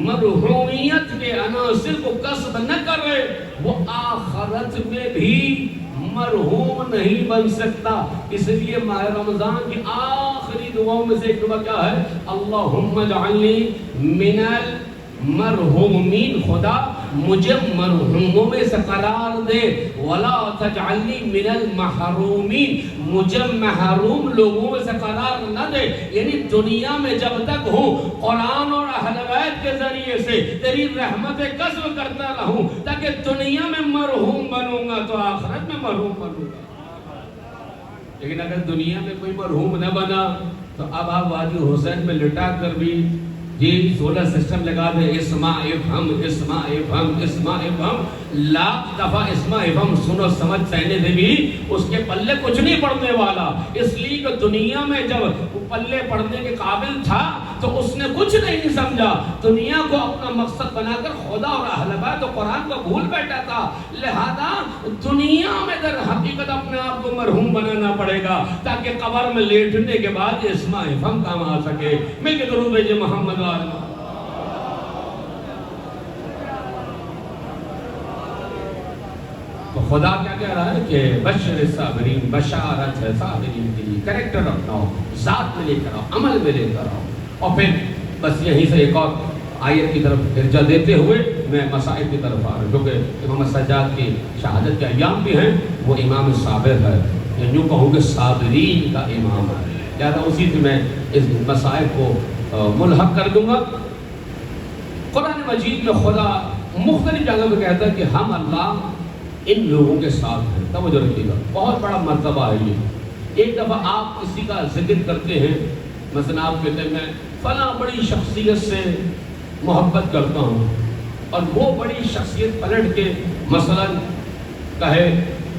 مرحومیت کے عناصر کو کسب نہ کرے، وہ آخرت میں بھی مرحوم نہیں بن سکتا۔ اس لیے ماہ رمضان کی آخری دعاؤں میں سے ایک دعا کیا ہے؟ اللہم اجعلنی من المرحومین، خدا مجھے مرحوموں میں سے قرار دے، ولا تجعلنی من المحرومین، مجھے محروم لوگوں میں سے قرار نہ دے۔ یعنی دنیا میں جب تک ہوں قرآن اور اہل بیت کے ذریعے سے تیری رحمت کسب کرتا رہوں، تاکہ دنیا میں مرحوم بنوں گا تو آخرت میں مرحوم بنوں گا۔ لیکن اگر دنیا میں کوئی مرحوم نہ بنا تو اب آپ وادی حسین میں لٹا کر بھی یہ سولر سسٹم لگا دے، اسماء افہم اسماء افہم اسماء افہم، لاکھ دفعہ اسماء افہم سنو سمجھ سہنے سے بھی اس کے پلے کچھ نہیں پڑنے والا۔ اس لیے کہ دنیا میں جب وہ پلے پڑنے کے قابل تھا تو اس نے کچھ نہیں سمجھا، دنیا کو اپنا مقصد بنا کر خدا اور اہل بیت و قرآن کو بھول بیٹھا تھا۔ لہذا دنیا میں در حقیقت اپنے آپ کو مرحوم بنانا پڑے گا تاکہ قبر میں لیٹنے کے بعد اسماء فم کام آ سکے۔ مل کے درود بھیجے محمد وآلہ۔ تو خدا کیا کہہ رہا ہے کہ بشر صابرین، بشارت ہے صابرین کے لیے، کریکٹر اپناؤ، ذات میں لے کر آؤ، عمل میں لے کر آؤ۔ اور پھر بس یہیں سے ایک اور آیت کی طرف ارجا دیتے ہوئے میں مسائل کی طرف آ رہا ہوں، کیونکہ امام سجاد کی شہادت کے ایام بھی ہیں، وہ امام صابر ہے، یا یوں کہوں کہ صابرین کا امام ہے، لہٰذا اسی سے میں اس مسائل کو ملحق کر دوں گا۔ قرآن مجید میں خدا مختلف جگہ پہ کہتا ہے کہ ہم اللہ ان لوگوں کے ساتھ ہیں۔ توجہ رکھیے گا، بہت بڑا مرتبہ ہے یہ۔ ایک دفعہ آپ کسی کا ذکر کرتے ہیں، مثلا آپ کہتے ہیں میں فلاں بڑی شخصیت سے محبت کرتا ہوں، اور وہ بڑی شخصیت پلٹ کے مثلا کہے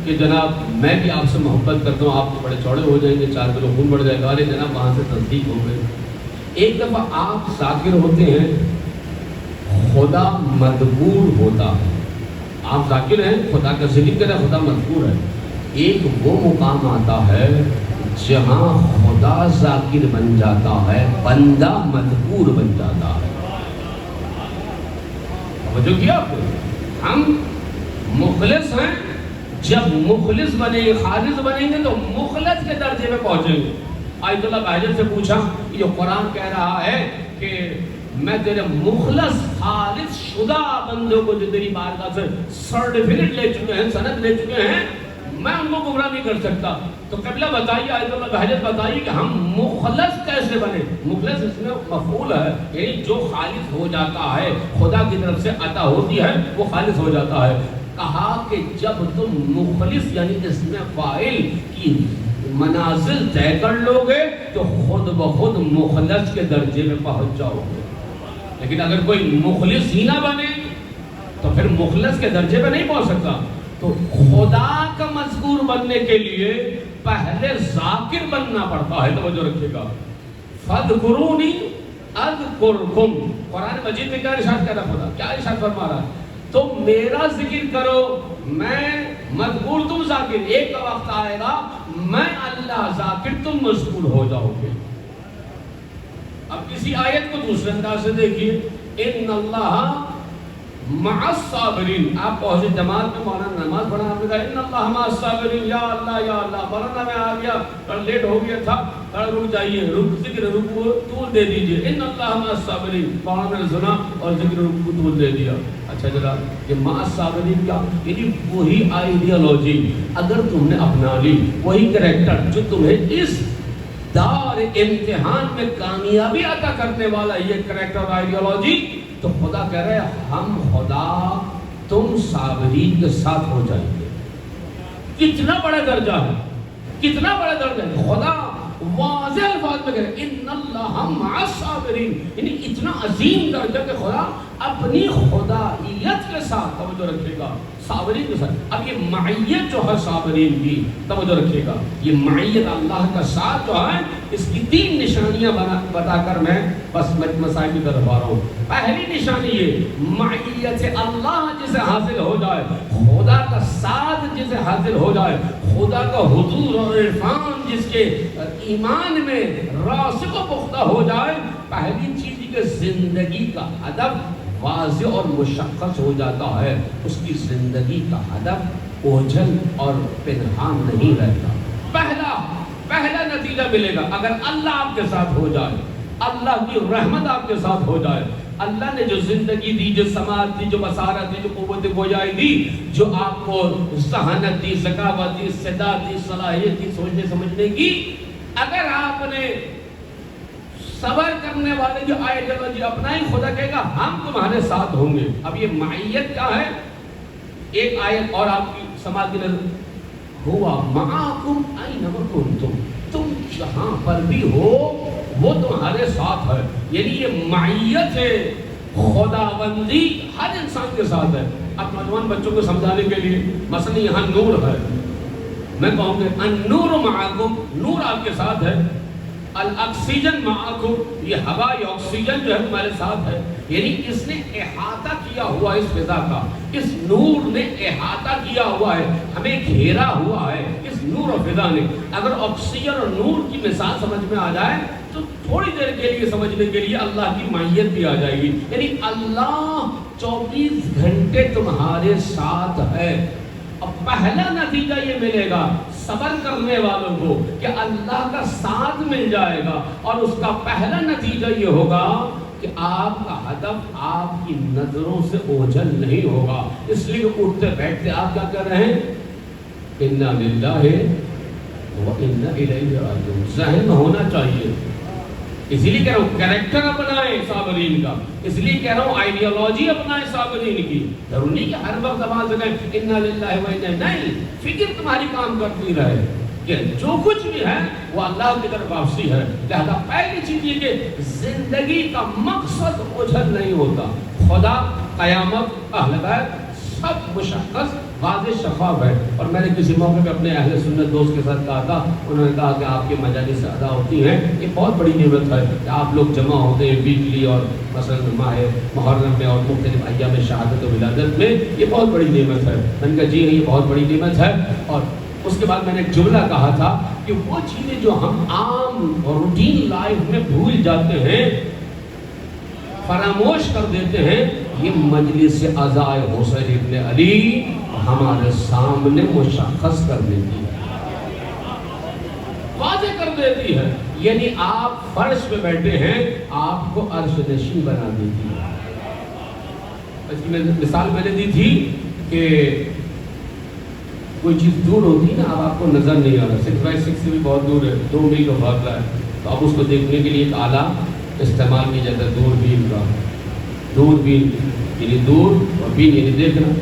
کہ جناب میں بھی آپ سے محبت کرتا ہوں، آپ تو بڑے چوڑے ہو جائیں گے، 4 کلو خون بڑھ جائے گا، ارے جناب وہاں سے تصدیق ہو گئے۔ ایک دفعہ آپ ذاکر ہوتے ہیں، خدا مدبور ہوتا ہے۔ آپ ذاکر ہیں، خدا کا ذکر کریں، خدا مذکور ہے۔ ایک وہ مقام آتا ہے جہاں خدا ذاکر بن جاتا ہے، بندہ مذکور بن جاتا ہے۔ توجہ کیا آپ نے؟ ہم مخلص ہیں، جب مخلص بنیں گے، خالص بنیں گے تو مخلص کے درجے میں پہنچیں گے۔ آیت اللہ بہجت سے پوچھا، یہ قرآن کہہ رہا ہے کہ میں تیرے مخلص خالص شدہ بندوں کو جو تیری بارگاہ سے سرٹیفکیٹ لے چکے ہیں، سند لے چکے ہیں، میں ان کو گمراہ نہیں کر سکتا۔ تو قبلہ بتائیے، آیت اللہ بہجت بتائیے کہ ہم مخلص کیسے بنے؟ مخلص اس میں مفعول ہے، یعنی جو خالص ہو جاتا ہے، خدا کی طرف سے عطا ہوتی ہے، وہ خالص ہو جاتا ہے۔ کہا کہ جب تم مخلص یعنی اس میں فاعل کی منازل طے کر لو گے تو خود بخود مخلص کے درجے میں پہنچ جاؤ گے۔ لیکن اگر کوئی مخلص ہی نہ بنے تو پھر مخلص کے درجے پہ نہیں پہنچ سکتا۔ تو خدا کا مذکور بننے کے لیے پہلے ذاکر بننا پڑتا ہے۔ توجہ رکھیے گا، فَاذْكُرُونِي أَذْكُرْكُمْ۔ قرآن مجید میں کیا ارشاد کر رہا خدا؟ کیا ارشاد فرما رہا ہے؟ تم میرا ذکر کرو، میں مذکور تم ذاکر۔ ایک وقت آئے گا میں اللہ ذاکر تم مذکور ہو جاؤ گے۔ اب کسی آیت کو دوسرے انداز سے دیکھیے، ان اللہ مع الصابرین۔ آپ پہنچے جماعت میں، مولانا نماز پڑھا، آپ نے کہا ان اللہ مع الصابرین، یا اللہ یا اللہ۔ مولانا میں آ گیا، لیٹ ہو گیا تھا، رک جائیے، ذکر رکوع طول دے دیجئے، ان اللہ مع الصابرین۔ مولانا نے سنا اور ذکر رکوع طول دے دیا۔ اچھا جناب، یہ مع الصابرین کیا؟ یعنی وہی آئیڈیالوجی اگر تم نے اپنا لی، وہی کریکٹر جو تمہیں اس دار امتحان میں کامیابی عطا کرنے والا یہ کریکٹر اور آئیڈیالوجی، تو خدا کہہ رہے ہیں ہم خدا تم صابرین کے ساتھ ہو جائیں گے۔ کتنا بڑا درجہ ہے، کتنا بڑا درجہ ہے۔ خدا واضح الفاظ میں کہہ رہے ہیں ان اللہ مع الصابرین، یعنی اتنا عظیم درجہ کہ خدا اپنی خدائیت کے ساتھ، توجہ رکھیے گا، صابرین کے ساتھ۔ اب یہ معیت جو ہے صابرین کی، توجہ رکھیے گا، یہ معیت اللہ کا ساتھ جو ہے، اس کی 3 نشانیاں بتا کر میں بس مسائل کی طرف آ رہا ہوں۔ پہلی نشانی یہ معیت اللہ جسے حاصل ہو جائے، خدا کا ساتھ جسے حاصل ہو جائے، خدا کا حضور اور عرفان جس کے ایمان میں راسخ و پختہ ہو جائے، پہلی چیز کہ زندگی کا ہدف واضح اور مشخص ہو جاتا ہے، اس کی زندگی کا ہدف اوجھل اور پنہان نہیں رہتا۔ پہلا نتیجہ ملے گا اگر اللہ آپ کے ساتھ ہو جائے، اللہ کی رحمت آپ کے ساتھ ہو جائے، اللہ نے جو زندگی دی، جو سماعت دی، جو بصارت دی، جو قوت گویائی دی، جو آپ کو ذہانت دی، ذکاوت دی، استعداد دی، صلاحیت دی سوچنے سمجھنے کی، اگر آپ نے صبر کرنے والے جو آئیڈیالوجی اپنائی، خدا کہے گا ہم تمہارے ساتھ ہوں گے۔ اب یہ معیت کیا ہے؟ ایک آیت اور آپ کی سماعت کی نظر، ہوا معاکم اینما کنتم، تم جہاں پر بھی ہو وہ تمہارے ساتھ ہے۔ یعنی یہ معیت ہے، خداوندی ہر انسان کے ساتھ ہے۔ اب نوجوان بچوں کو سمجھانے کے لیے مثلا یہاں نور ہے، میں کہوں گا النور معاکم، نور آپ کے ساتھ ہے، الاکسیجن معکم، یہ ہوا یہ آکسیجن جو ہے تمہارے ساتھ ہے. یعنی اس نے احاطہ کیا ہوا اس فضا کا، اس نور نے احاطہ کیا ہوا ہے، ہمیں گھیرا ہوا ہے اس نور و فضا نے. اگر آکسیجن اور نور کی مثال سمجھ میں آ جائے تو تھوڑی دیر کے لیے سمجھنے کے لیے اللہ کی معیت بھی آ جائے گی. یعنی اللہ 24 گھنٹے تمہارے ساتھ ہے. اب پہلا نتیجہ یہ ملے گا صبر کرنے والوں کو کہ اللہ کا ساتھ مل جائے گا، اور اس کا پہلا نتیجہ یہ ہوگا کہ آپ کا ہدف آپ کی نظروں سے اوجھل نہیں ہوگا. اس لیے اٹھتے بیٹھتے آپ کیا کر رہے ہیں؟ انا للہ و انا الیہ راجعون. ذہن میں ہونا چاہیے. اسی لیے کہہ رہا ہوں کریکٹر اپنائیں صابرین کا، اس لیے کہہ رہا ہوں آئیڈیالوجی اپنائیں صابرین کی. ضروری نہیں کہ ہر وقت زبان سے کہیں انا للہ و انا، نہیں، فکر تمہاری کام کرتی رہے کہ جو کچھ بھی ہے وہ اللہ کی طرف واپسی ہے. لہذا پہلی چیز یہ کہ زندگی کا مقصد اوجھل نہیں ہوتا. خدا، قیامت، اہل بیت سب مشخص واضح شفاف ہے. اور میں نے کسی موقع پہ اپنے اہل سنت دوست کے ساتھ کہا تھا، انہوں نے کہا کہ آپ کی مجالس ادا ہوتی ہیں، یہ بہت بڑی نعمت ہے کہ آپ لوگ جمع ہوتے ہیں ویکلی، اور مثلا ماہ محرم میں اور مختلف ایام شہادت و ولادت میں، یہ بہت بڑی نعمت ہے. میں نے کہا جی یہ بہت بڑی نعمت ہے. اور اس کے بعد میں نے ایک جملہ کہا تھا کہ وہ چیزیں جو ہم عام اور روٹین لائف میں بھول جاتے ہیں، فراموش کر دیتے ہیں، یہ مجلس عزائے حسین ابن علی ہمارے سامنے مشخص کر دیتی ہے، واضح کر دیتی ہے. یعنی آپ فرش پہ بیٹھے ہیں، آپ کو عرش نشین بنا دیتی ہے. اس کی مثال میں نے دی تھی کہ کوئی چیز دور ہوتی ہے نا، اب آپ کو نظر نہیں آ رہا، 6x6 سے بھی بہت دور ہے، 2 میل کا فاصلہ ہے، تو اب اس کو دیکھنے کے لیے ایک آلہ استعمال کی جاتا ہے، دوربین کا. دوربین یعنی دور اور بین یعنی دیکھنا.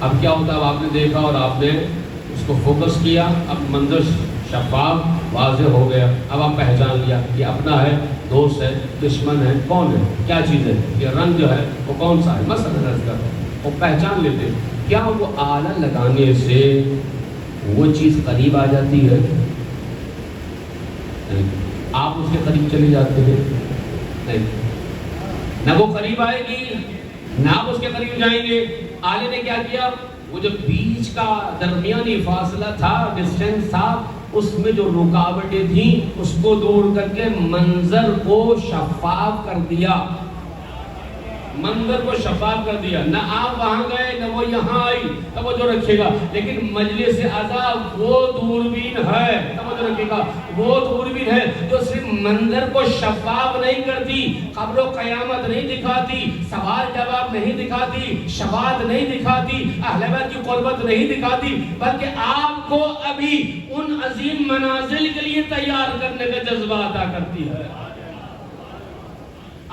اب کیا ہوتا ہے، اب آپ نے دیکھا اور آپ نے اس کو فوکس کیا، اب منظر شفاف واضح ہو گیا. اب آپ پہچان لیا یہ اپنا ہے، دوست ہے، دشمن ہے، کون ہے، کیا چیز ہے، یہ رنگ جو ہے وہ کون سا ہے، مثلا نظر کا وہ پہچان لیتے. کیا وہ آلہ لگانے سے وہ چیز قریب آ جاتی ہے؟ آپ اس کے قریب چلے جاتے ہیں؟ نہیں، نہ وہ قریب آئے گی نہ آپ اس کے قریب جائیں گے. آلے نے کیا کیا، وہ جو بیچ کا درمیانی فاصلہ تھا، ڈسٹینس تھا، اس میں جو رکاوٹیں تھیں اس کو دور کر کے منظر کو شفاف کر دیا. منظر کو شفاف کر دیا. نہ آپ وہاں گئے نہ وہ یہاں آئی، توجہ رکھیے گا. لیکن مجلس عذاب وہ دوربین ہے، توجہ رکھیے گا، وہ دوربین ہے جو صرف منظر کو شفاف نہیں کرتی، قبر و قیامت نہیں دکھاتی، سوال جواب نہیں دکھاتی، شفاعت نہیں دکھاتی، اہل بیت کی قربت نہیں دکھاتی، بلکہ آپ کو ابھی ان عظیم منازل کے لیے تیار کرنے کا جذبہ عطا کرتی ہے.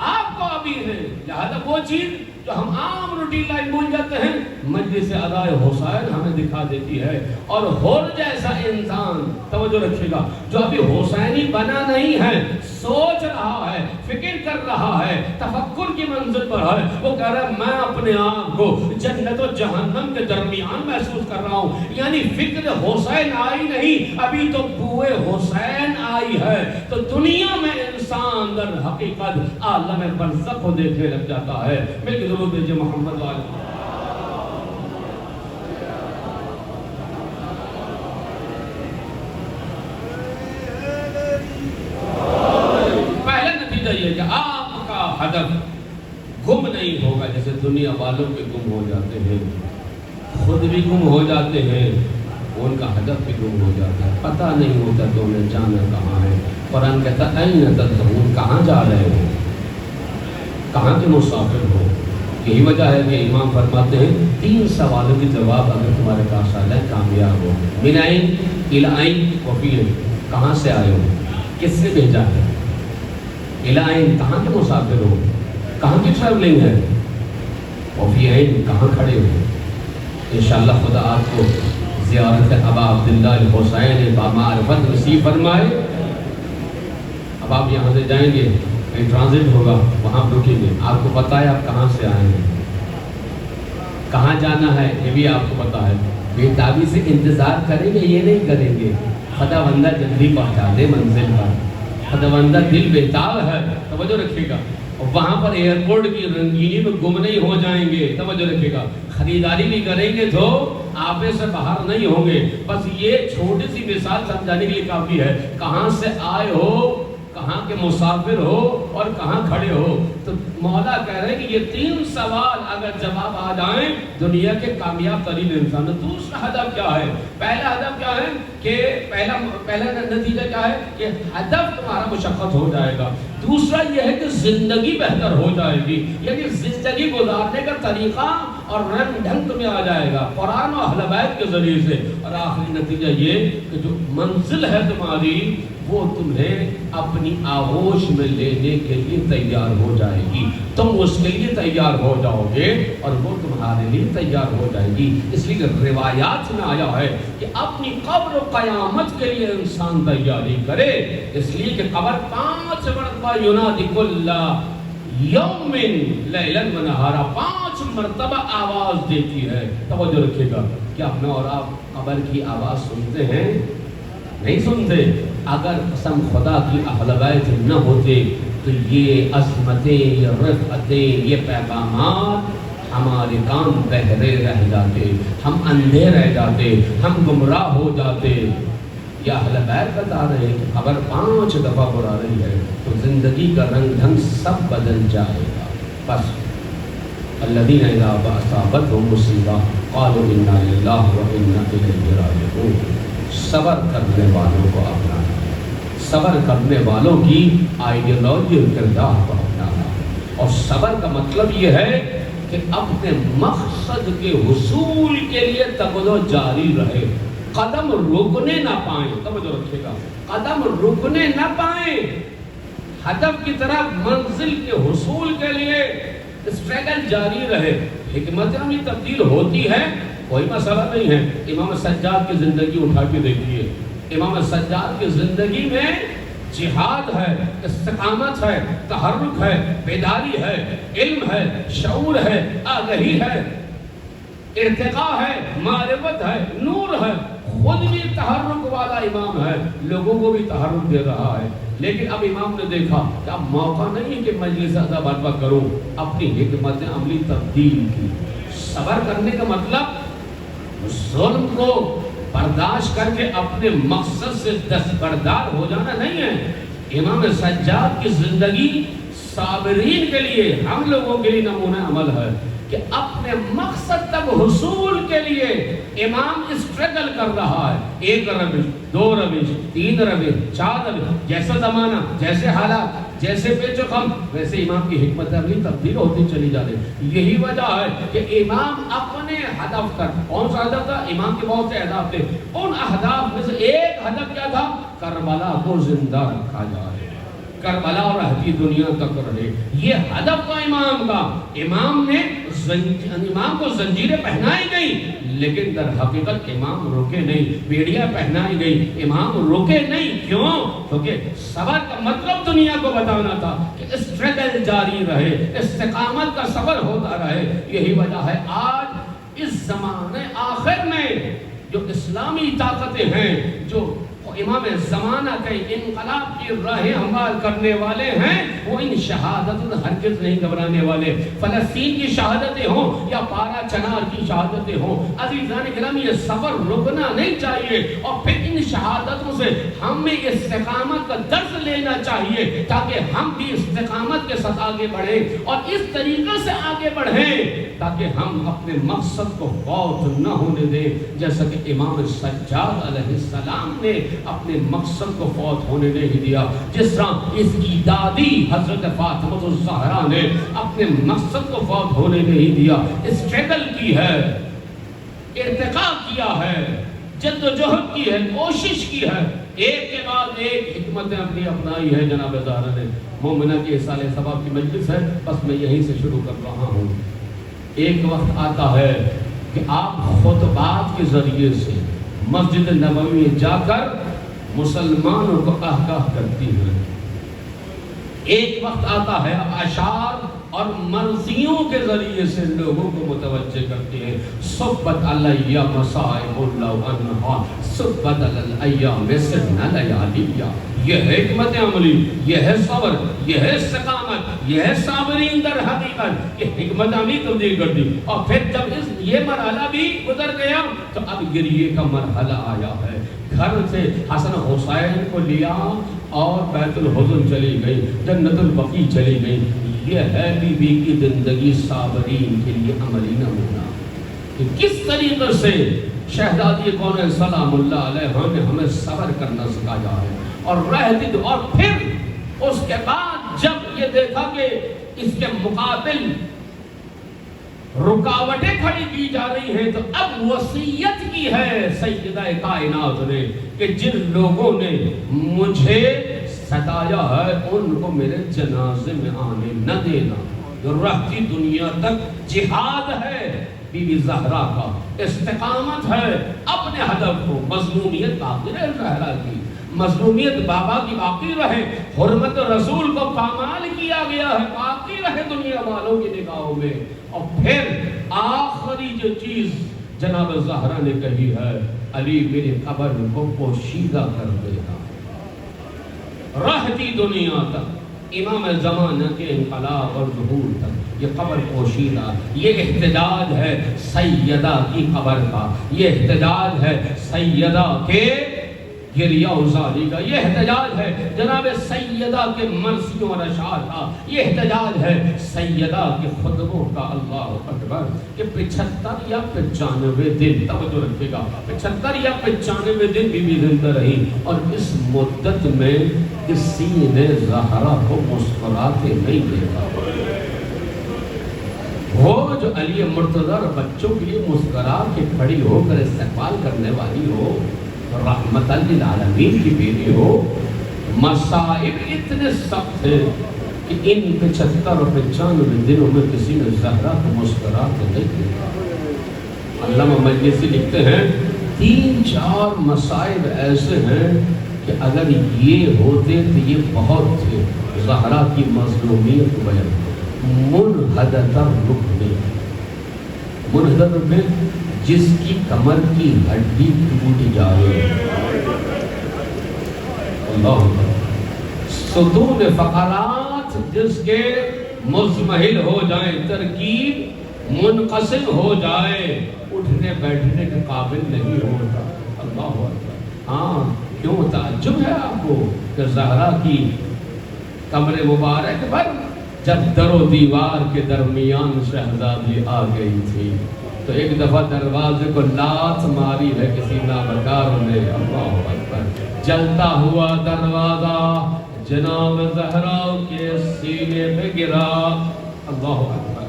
آپ کو ابھی ہے. لہذا وہ چیز جو ہم عام روٹین لائف بھول جاتے ہیں، مجلس عزائے حسین ہمیں دکھا دیتی ہے. اور ہور جیسا انسان، توجہ رکھیے گا، جو ابھی حسینی بنا نہیں ہے، سوچ رہا ہے، فکر کر رہا ہے، تفکر کی منزل پر ہے، وہ کہہ رہا ہے میں اپنے آپ کو جنت و جہنم کے درمیان محسوس کر رہا ہوں. یعنی فکر حسین آئی نہیں، ابھی تو بوئے حسین آئی ہے. تو دنیا میں انسان در حقیقت عالم برزخ کو دیکھنے لگ جاتا ہے. مل کے ضرور دیجئے محمد والے. کہ آپ کا ہدف گم نہیں ہوگا جیسے دنیا والوں کے گم ہو جاتے ہیں، خود بھی گم ہو جاتے ہیں، ان کا ہدف بھی گم ہو جاتا ہے، پتہ نہیں ہوتا تو انہیں جانا کہاں ہے. قرآن کہتا ہے این تذهبون، کہاں جا رہے ہو، کہاں کے مسافر ہو. یہی وجہ ہے کہ امام فرماتے ہیں 3 سوالوں کی جواب اگر تمہارے پاس آ جائے کامیاب ہو. من این الی این وفی، کہاں سے آئے ہو، کس نے بھیجا ہے، الائن کہاں کے مسافر ہو، کہاں کی ٹریولنگ ہے، وفی عین کہاں کھڑے ہو. انشاءاللہ خدا آپ کو زیارت ابا عبداللہ الحسین بامعرفت نصیب فرمائے. اب آپ یہاں سے جائیں گے، کہیں ٹرانزٹ ہوگا، وہاں رکیں گے، آپ کو پتہ ہے آپ کہاں سے آئے ہیں، کہاں جانا ہے یہ بھی آپ کو پتہ ہے. بے تابی سے انتظار کریں گے، یہ نہیں کریں گے خدا بندہ جلدی پہنچا دے منزل پر. خداوندہ دل بیتاب ہے، توجہ رکھیے گا، وہاں پر ایئرپورٹ کی رنگینی میں گم نہیں ہو جائیں گے، توجہ رکھیے گا، خریداری بھی کریں گے تو آپے سے باہر نہیں ہوں گے۔ بس یہ چھوٹی سی مثال سمجھانے کے لیے کافی ہے، کہاں سے آئے ہو، کہاں کے مسافر ہو اور کہاں کھڑے ہو۔ تو مولا کہہ رہے ہیں کہ یہ 3 سوال اگر جواب آ جائیں دنیا کے کامیاب ترین انسان۔ دوسرا ہدف کیا ہے؟ پہلا ہدف کیا ہے کہ پہلا نتیجہ کیا ہے کہ ہدف تمہارا مشخص ہو جائے گا۔ دوسرا یہ ہے کہ زندگی بہتر ہو جائے گی، یعنی زندگی گزارنے کا طریقہ اور رنگ ڈھنگ تمہیں آ جائے گا قرآن و اہل بیت کے ذریعے سے۔ اور آخری نتیجہ یہ کہ جو منزل ہے تمہاری وہ تمہیں اپنی آغوش میں لینے کے لیے تیار ہو جائے گی، تم اس کے لیے تیار ہو جاؤ گے اور وہ تمہارے لیے تیار ہو جائے گی۔ اس لیے روایات میں آیا ہے کہ اپنی قبر و قیامت کے لیے انسان تیاری کرے، اس لیے کہ قبر 5 مرتبہ ینادی کل یوم لیلا و نہارا، 5 مرتبہ آواز دیتی ہے۔ توجہ رکھیے گا، کیا اپنا اور آپ قبر کی آواز سنتے ہیں؟ نہیں سنتے۔ اگر قسم خدا کی اہل بیت نہ ہوتے تو یہ عظمتیں، یہ رفعتیں، یہ پیغامات ہمارے کان بہرے رہ جاتے، ہم اندھے رہ جاتے، ہم گمراہ ہو جاتے۔ یا اہل بیت بتا رہے ہیں کہ خبر 5 دفعہ برا رہی ہے تو زندگی کا رنگ ڈھنگ سب بدل جائے گا۔ بس الذین اذا اصابتهم مصیبہ قالوا انا للہ وانا الیہ راجعون۔ صبر کرنے والوں کو اپنانا، صبر کرنے والوں کی آئیڈیالوجی اور کردار کو اپنانا۔ اور صبر کا مطلب یہ ہے کہ اپنے مقصد کے حصول کے لیے تگدو جاری رہے، قدم رکنے نہ پائیں۔ توجہ رکھیے گا، قدم رکنے نہ پائیں، ہدف کی طرف منزل کے حصول کے لیے اسٹرگل جاری رہے۔ حکمت عملی تبدیل ہوتی ہے، کوئی مسئلہ نہیں ہے۔ امام سجاد کی زندگی اٹھا کے دیکھیے، امام سجاد کی زندگی میں جہاد ہے، استقامت ہے، تحرک ہے، بیداری ہے، علم ہے، شعور ہے، آگہی ہے، ارتقاء ہے، معرفت ہے، نور ہے، خود بھی تحرک والا امام ہے، لوگوں کو بھی تحرک دے رہا ہے۔ لیکن اب امام نے دیکھا کہ اب موقع نہیں ہے کہ مجلس ادا برپا کروں، اپنی حکمت عملی تبدیل کی۔ صبر کرنے کا مطلب ظلم کو برداشت کر کے اپنے مقصد سے دستبردار ہو جانا نہیں ہے۔ امام سجاد کی زندگی صابرین کے لیے، ہم لوگوں کے لیے نمونہ عمل ہے کہ اپنے مقصد تک حصول کے لیے امام اسٹرگل کر رہا ہے۔ 1 روش، 2 روش، 3 روش، 4 روش، جیسا زمانہ، جیسے حالات، جیسے پیچ و خم، ویسے امام کی حکمت عملی تبدیل ہوتی چلی جا رہی۔ یہی وجہ ہے کہ امام اپنے ہدف کا، کون سا ہدف تھا؟ امام کے بہت سے اہداف تھے، ان اہداف میں سے ایک ہدف کیا تھا؟ کربلا کو زندہ رکھا جائے، کربلا اور رہتی دنیا تک رہے، یہ ہدف تھا امام کا۔ امام نے امام کو زنجیریں پہنائی گئی، لیکن در حقیقت امام رکے نہیں، بیڑیاں پہنائی گئی، امام رکے نہیں۔ کیوں؟ کیونکہ صبر کا مطلب دنیا کو بتانا تھا کہ اسٹرگل جاری رہے، استقامت کا صبر ہوتا رہے۔ یہی وجہ ہے آج اس زمانے آخر میں جو اسلامی طاقتیں ہیں، جو امام زمانہ کے انقلاب کی راہیں ہموار کرنے والے ہیں، وہ ان شہادتوں ہرگز نہیں گھبرانے والے۔ فلسطین کی شہادتیں ہوں یا پارا چنار کی شہادتیں ہوں، عزیزان گرامی یہ سفر رکنا نہیں چاہیے، اور پھر ان شہادتوں سے ہمیں استقامت کا درس لینا چاہیے تاکہ ہم بھی استقامت کے ساتھ آگے بڑھیں اور اس طریقے سے آگے بڑھیں تاکہ ہم اپنے مقصد کو فوت نہ ہونے دیں، جیسا کہ امام سجاد علیہ السلام نے اپنے مقصد کو فوت ہونے نہیں دیا، جس طرح اس کی دادی حضرت فاطمہ الزہرا نے اپنے مقصد کو فوت ہونے نہیں دیا، اسٹرگل کی ہے، ارتقاء کیا ہے، جد و جہد کی ہے، کوشش کی ہے، ایک کے بعد ایک حکمت اپنی اپنائی ہے۔ جناب زہرا نے مومنہ کی احسان ثواب کی مجلس ہے، بس میں یہیں سے شروع کر رہا ہوں۔ ایک وقت آتا ہے کہ آپ خطبات کے ذریعے سے مسجد نبوی میں جا کر مسلمانوں کو آگاہ کرتی ہیں۔ ایک وقت آتا ہے اشعار اور مرضیوں کے ذریعے سے لوگوں کو متوجہ کرتے ہیں. صبت علیہ مصائب لو انہا صبت الایام سرنا لیالیہ. یہ ہے حکمت عملی، یہ ہے صبر، یہ ہے استقامت، یہ ہے صابرین در حقیقت کہ حکمت عملی تبدیل کر دی. اور پھر جب یہ مرحلہ بھی گزر گیا تو اب گریے کا مرحلہ آیا ہے. گھر سے حسن حسین کو لیا اور بیت الحزن چلی گئی، جنت البقیع چلی گئی. یہ ہے بی بی کی زندگی صابرین کے لیے عملی نمونہ کہ کس طریقے سے شہزادی کون سلام اللہ علیہ نے ہمیں صبر کرنا سکھایا ہے. اور رہتی اور پھر اس کے بعد جب یہ دیکھا کہ اس کے مقابل رکاوٹیں کھڑی کی جا رہی ہیں تو اب وصیت کی ہے سیدہ کائنات نے کہ جن لوگوں نے مجھے ستایا ہے ان کو میرے جنازے میں آنے نہ دینا. رہتی دنیا تک جہاد ہے بی بی زہرا کا، استقامت ہے اپنے ہدف کو. مظلومیت باقی رہے زہرا کی، مظلومیت بابا کی باقی رہے، حرمت رسول کو پامال کیا گیا ہے باقی رہے دنیا والوں کی نگاہوں میں. اور پھر آخری جو چیز جناب زہرا نے کہی ہے علی میرے قبر کو پوشیدہ کر دینا. رہتی دنیا تک امام زمانہ کے انقلاب اور ظہور تک یہ قبر پوشیدہ. یہ احتجاج ہے سیدہ کی قبر کا، یہ احتجاج ہے سیدہ کے گریہ ازاری کا، یہ احتجاج ہے جناب سیدہ کے مرثیوں اور اشعار کا، یہ احتجاج ہے سیدہ کے خطبوں کا. اللہ اکبر کہ 75 یا 95 دن، توجہ رکھے گا، 75 یا 95 دن بی بی زندہ رہی اور اس مدت میں کسی نے زہرا کو مسکراتے نہیں دیکھا. وہ جو علی مرتضی اور بچوں کے لیے مسکرا کے کھڑی ہو کر استقبال کرنے والی ہو، رحمت للعالمین کی بیٹی ہو. مصائب اتنے سخت ہیں کہ ان 75 اور 95 دنوں میں کسی نے زہرا کو مسکرا کے نہیں دیکھا. علامہ مجلسی لکھتے ہیں 3-4 مصائب ایسے ہیں کہ اگر یہ ہوتے تو یہ بہت تھے. زہرا کی مظلومیت بیان، منحدت الرکب، منحدت الرکب جس کی کمر کی ہڈی ٹوٹ جائے، اللہ، ستون فقرات جس کے مزمحل ہو جائیں، ترکیب منقسم ہو جائے، اٹھنے بیٹھنے کے قابل نہیں ہوتا. اللہ اکبر. ہاں کیوں تعجب ہے آپ کو کہ زہرا کی کمر مبارک پر جب در و دیوار کے درمیان شہزادی آ گئی تھی تو ایک دفعہ دروازے کو لات ماری ہے کسی نابکار نے. اللہ اکبر. جلتا ہوا دروازہ جناب زہرا کے سینے پہ گرا. اللہ اکبر.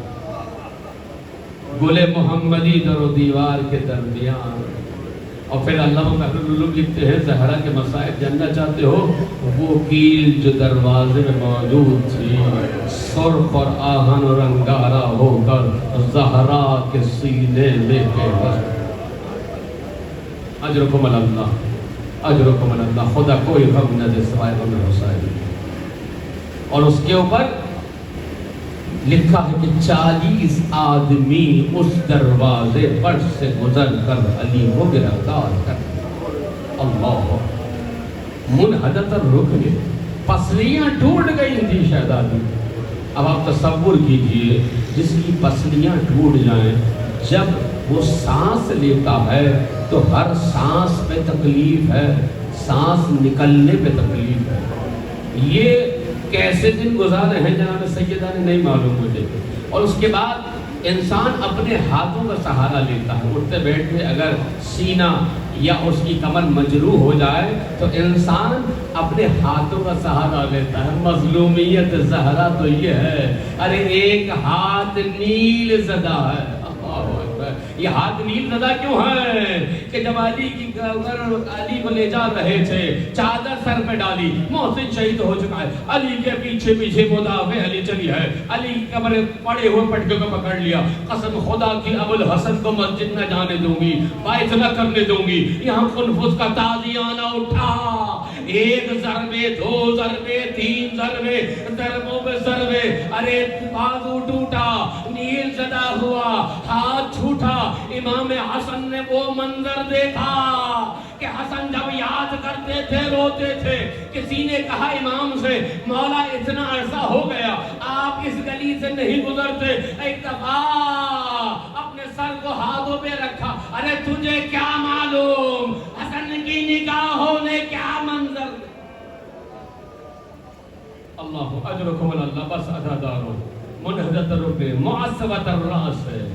گل محمدی در و دیوار کے درمیان. اور پھر علامہ محمود لکھتے ہیں زہرا کے مصائب جاننا چاہتے ہو، وہ کیل جو دروازے میں موجود تھی سرخ اور آہن اور انگارہ ہو کر زہرا کے سینے میں پیوست. اجرکم اللہ، اجرکم اللہ. خدا کوئی غم نہ دے سوائے غم حسین. اور اس کے اوپر لکھا ہے کہ 40 آدمی اس دروازے پر سے گزر کر علی کو گرفتار کر. اللہ. منحدت الرکب، پسلیاں ٹوٹ گئی تھی شہزادی. اب آپ تصور کیجئے جس کی پسلیاں ٹوٹ جائیں، جب وہ سانس لیتا ہے تو ہر سانس پہ تکلیف ہے، سانس نکلنے پہ تکلیف ہے. یہ کیسے دن گزارے ہیں جناب سیدہ نے نہیں معلوم مجھے. اور اس کے بعد انسان اپنے ہاتھوں کا سہارا لیتا ہے. اٹھتے بیٹھتے اگر سینہ یا اس کی کمر مجروح ہو جائے تو انسان اپنے ہاتھوں کا سہارا لیتا ہے. مظلومیت زہرا تو یہ ہے، ارے ایک ہاتھ نیل زدہ ہے. یہ ہاتھ نیل زدہ کیوں ہے کہ جب علی کی علی کو لے جا رہے تھے چادر سر پہ ڈالی، محسن شہید ہو چکا ہے، علی کے پیچھے پیچھے مدافع علی چلی ہے، علی کمرے پڑے ہوئے پٹکے کو پکڑ لیا. قسم خدا کی ابو الحسن کو مسجد نہ جانے دوں گی، بائت نہ کرنے دوں گی. یہاں خنفس کا تازیانہ اٹھا ایک ضربے، دو ضربے، تین ضربے، ضربوں پہ ضربے، ارے بازو ٹوٹا، نیل زدہ ہوا، ہاتھ چھوٹا۔ امام حسن نے وہ منظر دیکھا کہ حسن جب یاد کرتے تھے روتے تھے۔ کسی نے کہا امام سے، مولا اتنا عرصہ ہو گیا آپ اس گلی سے نہیں گزرتے، ایک دفعہ اپنے سر کو ہاتھوں پہ رکھا۔ ارے تجھے کیا معلوم حسن کی نگاہوں نے کیا منظر۔ اللہ اجرکم اللہ، بس عزادارو منحدت رکے معصبت الراس ہے،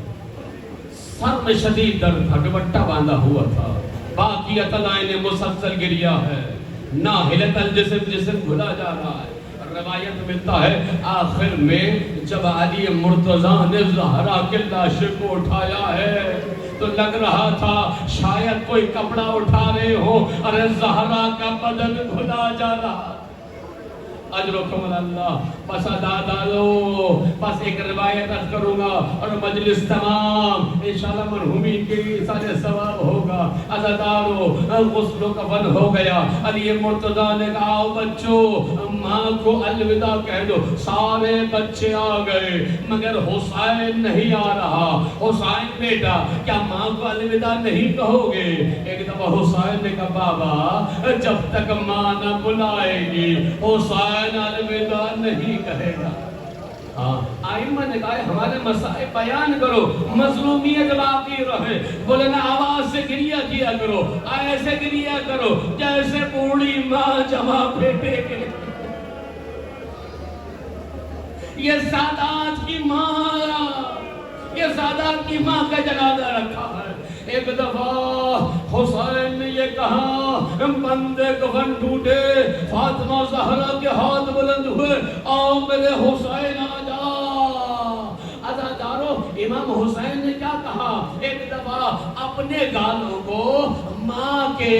سر میں شدید درد تھا، دوپٹہ باندھا ہوا تھا، باقیت العین مسلسل گریا ہے، ناہلت الجسم جسم گھلا جا رہا ہے۔ روایت ملتا ہے آخر میں جب علی مرتضیٰ نے زہرا کے لاشے کو اٹھایا ہے تو لگ رہا تھا شاید کوئی کپڑا اٹھا رہے ہو، ارے زہرا کا بدن گھلا جا رہا۔ اجرکم اللہ، بس ادا ڈالو، بس ایک روایت عرض کروں گا اور مجلس تمام انشاءاللہ مرحومین کے سارے ثواب ہوگا۔ عزادارو غسل و کفن ہو گیا، علی مرتضیٰ نے کہا آؤ بچوں ماں کو الوداع کہہ دو۔ سارے بچے آ گئے مگر حسین نہیں آ رہا۔ حسین بیٹا کیا ماں کو الوداع نہیں کہو گے؟ ایک دفعہ حسین نے کہا بابا جب تک ماں نہ بلائے گی حسین الوداع نہیں کہے گا۔ آئمہ نے کہا ہمارے مسائل بیان کرو، مظلومیت باقی رہے، بولے نا آواز سے گریہ کیا کرو، ایسے گریہ کرو جیسے بوڑھی ماں جمع بیٹے کے۔ یہ سادات کی ماں، یہ سادات کی ماں کا جنازہ رکھا ہے۔ ایک دفعہ حسین نے یہ کہا بندے کفن ٹوٹے، فاطمہ زہرا کے ہاتھ بلند ہوئے، آؤ میرے حسین آ جا۔ عزادارو امام حسین نے کیا کہا؟ ایک دفعہ اپنے گالوں کو ماں کے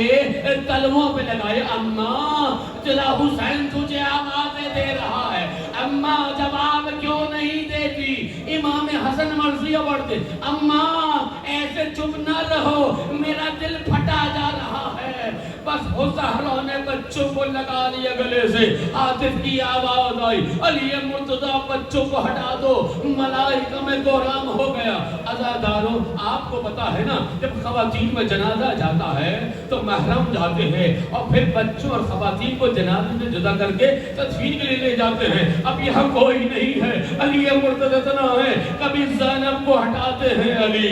تلووں پہ لگائے، اماں چلا حسین تجھے آوازیں دے رہا ہے، اماں جواب کیوں نہیں دیتی؟ امام حسن مرثیہ پڑھتے، اماں ایسے چپ نہ رہو میرا دل پھٹا جا رہا ہے۔ بس زہرا نے بچوں کو لگا لیا گلے سے، عاطف کی آواز آئی علی مرتضیٰ بچوں کو ہٹا دو، ملائکہ میں گورام ہو گیا۔ عزادارو آپ کو پتا ہے نا جب خواتین میں جنازہ جاتا ہے تو محرم جاتے ہیں اور پھر بچوں اور خواتین کو جنازے سے جدا کر کے تدفین کے لیے لے جاتے ہیں۔ اب یہاں کوئی نہیں ہے، علی مرتضیٰ اتنا ہے، کبھی زینب کو ہٹاتے ہیں علی،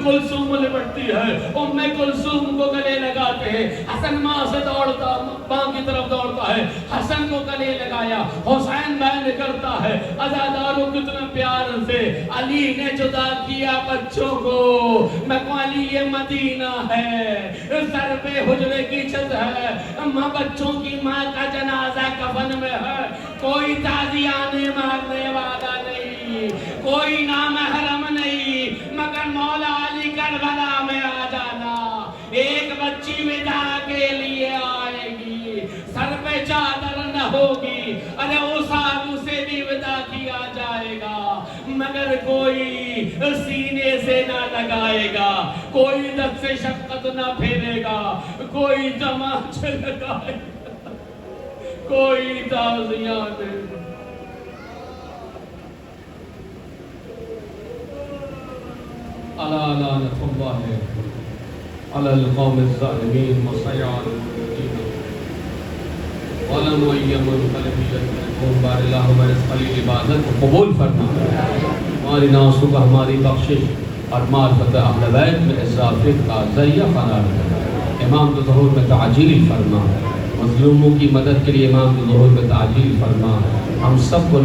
کلثوم لپٹتی ہے، ام کلثوم کو گلے لگاتے ہیں، حسن ماں سے دوڑتا ماں کی طرف دوڑتا ہے، حسن کو گلے لگایا، حسین بیان کرتا ہے عزادارو کتنے پیار سے علی نے جدا کیا بچوں کو۔ میں کو علی یہ مدینہ ہے، سر پہ حجرے کی چھت ہے، ماں بچوں کی ماں کا جنازہ کفن میں ہے، کوئی تازیانے مارنے والا نہیں، کوئی نامحرم نہیں، مگر مولا علی کربلا میں آ جانا۔ ایک بچی ودا کے لیے آئے گی، سر پہ چادر نہ ہوگی، ارے اس آگو سے بھی ودا کیا جائے گا، مگر کوئی سینے سے نہ لگائے گا، کوئی دست سے شفقت نہ پھیرے گا، کوئی جماعت لگائے گا، کوئی تعزیہ نہیں۔ الا لعنۃ اللہ علی القوم الظالمین وصیعان المؤمنین ولم یمن قلبیت بار اللہ ہمارے خلیل عبادت کو قبول فرما، ہماری ناسو کا ہماری بخشش اور معرفت اہل بیت میں اضافے کا ذریعہ قرار دے، امام ظہور میں تعجیل فرما، مظلوموں کی مدد کے لیے امام ظہور میں تعجیل فرما، ہم سب کو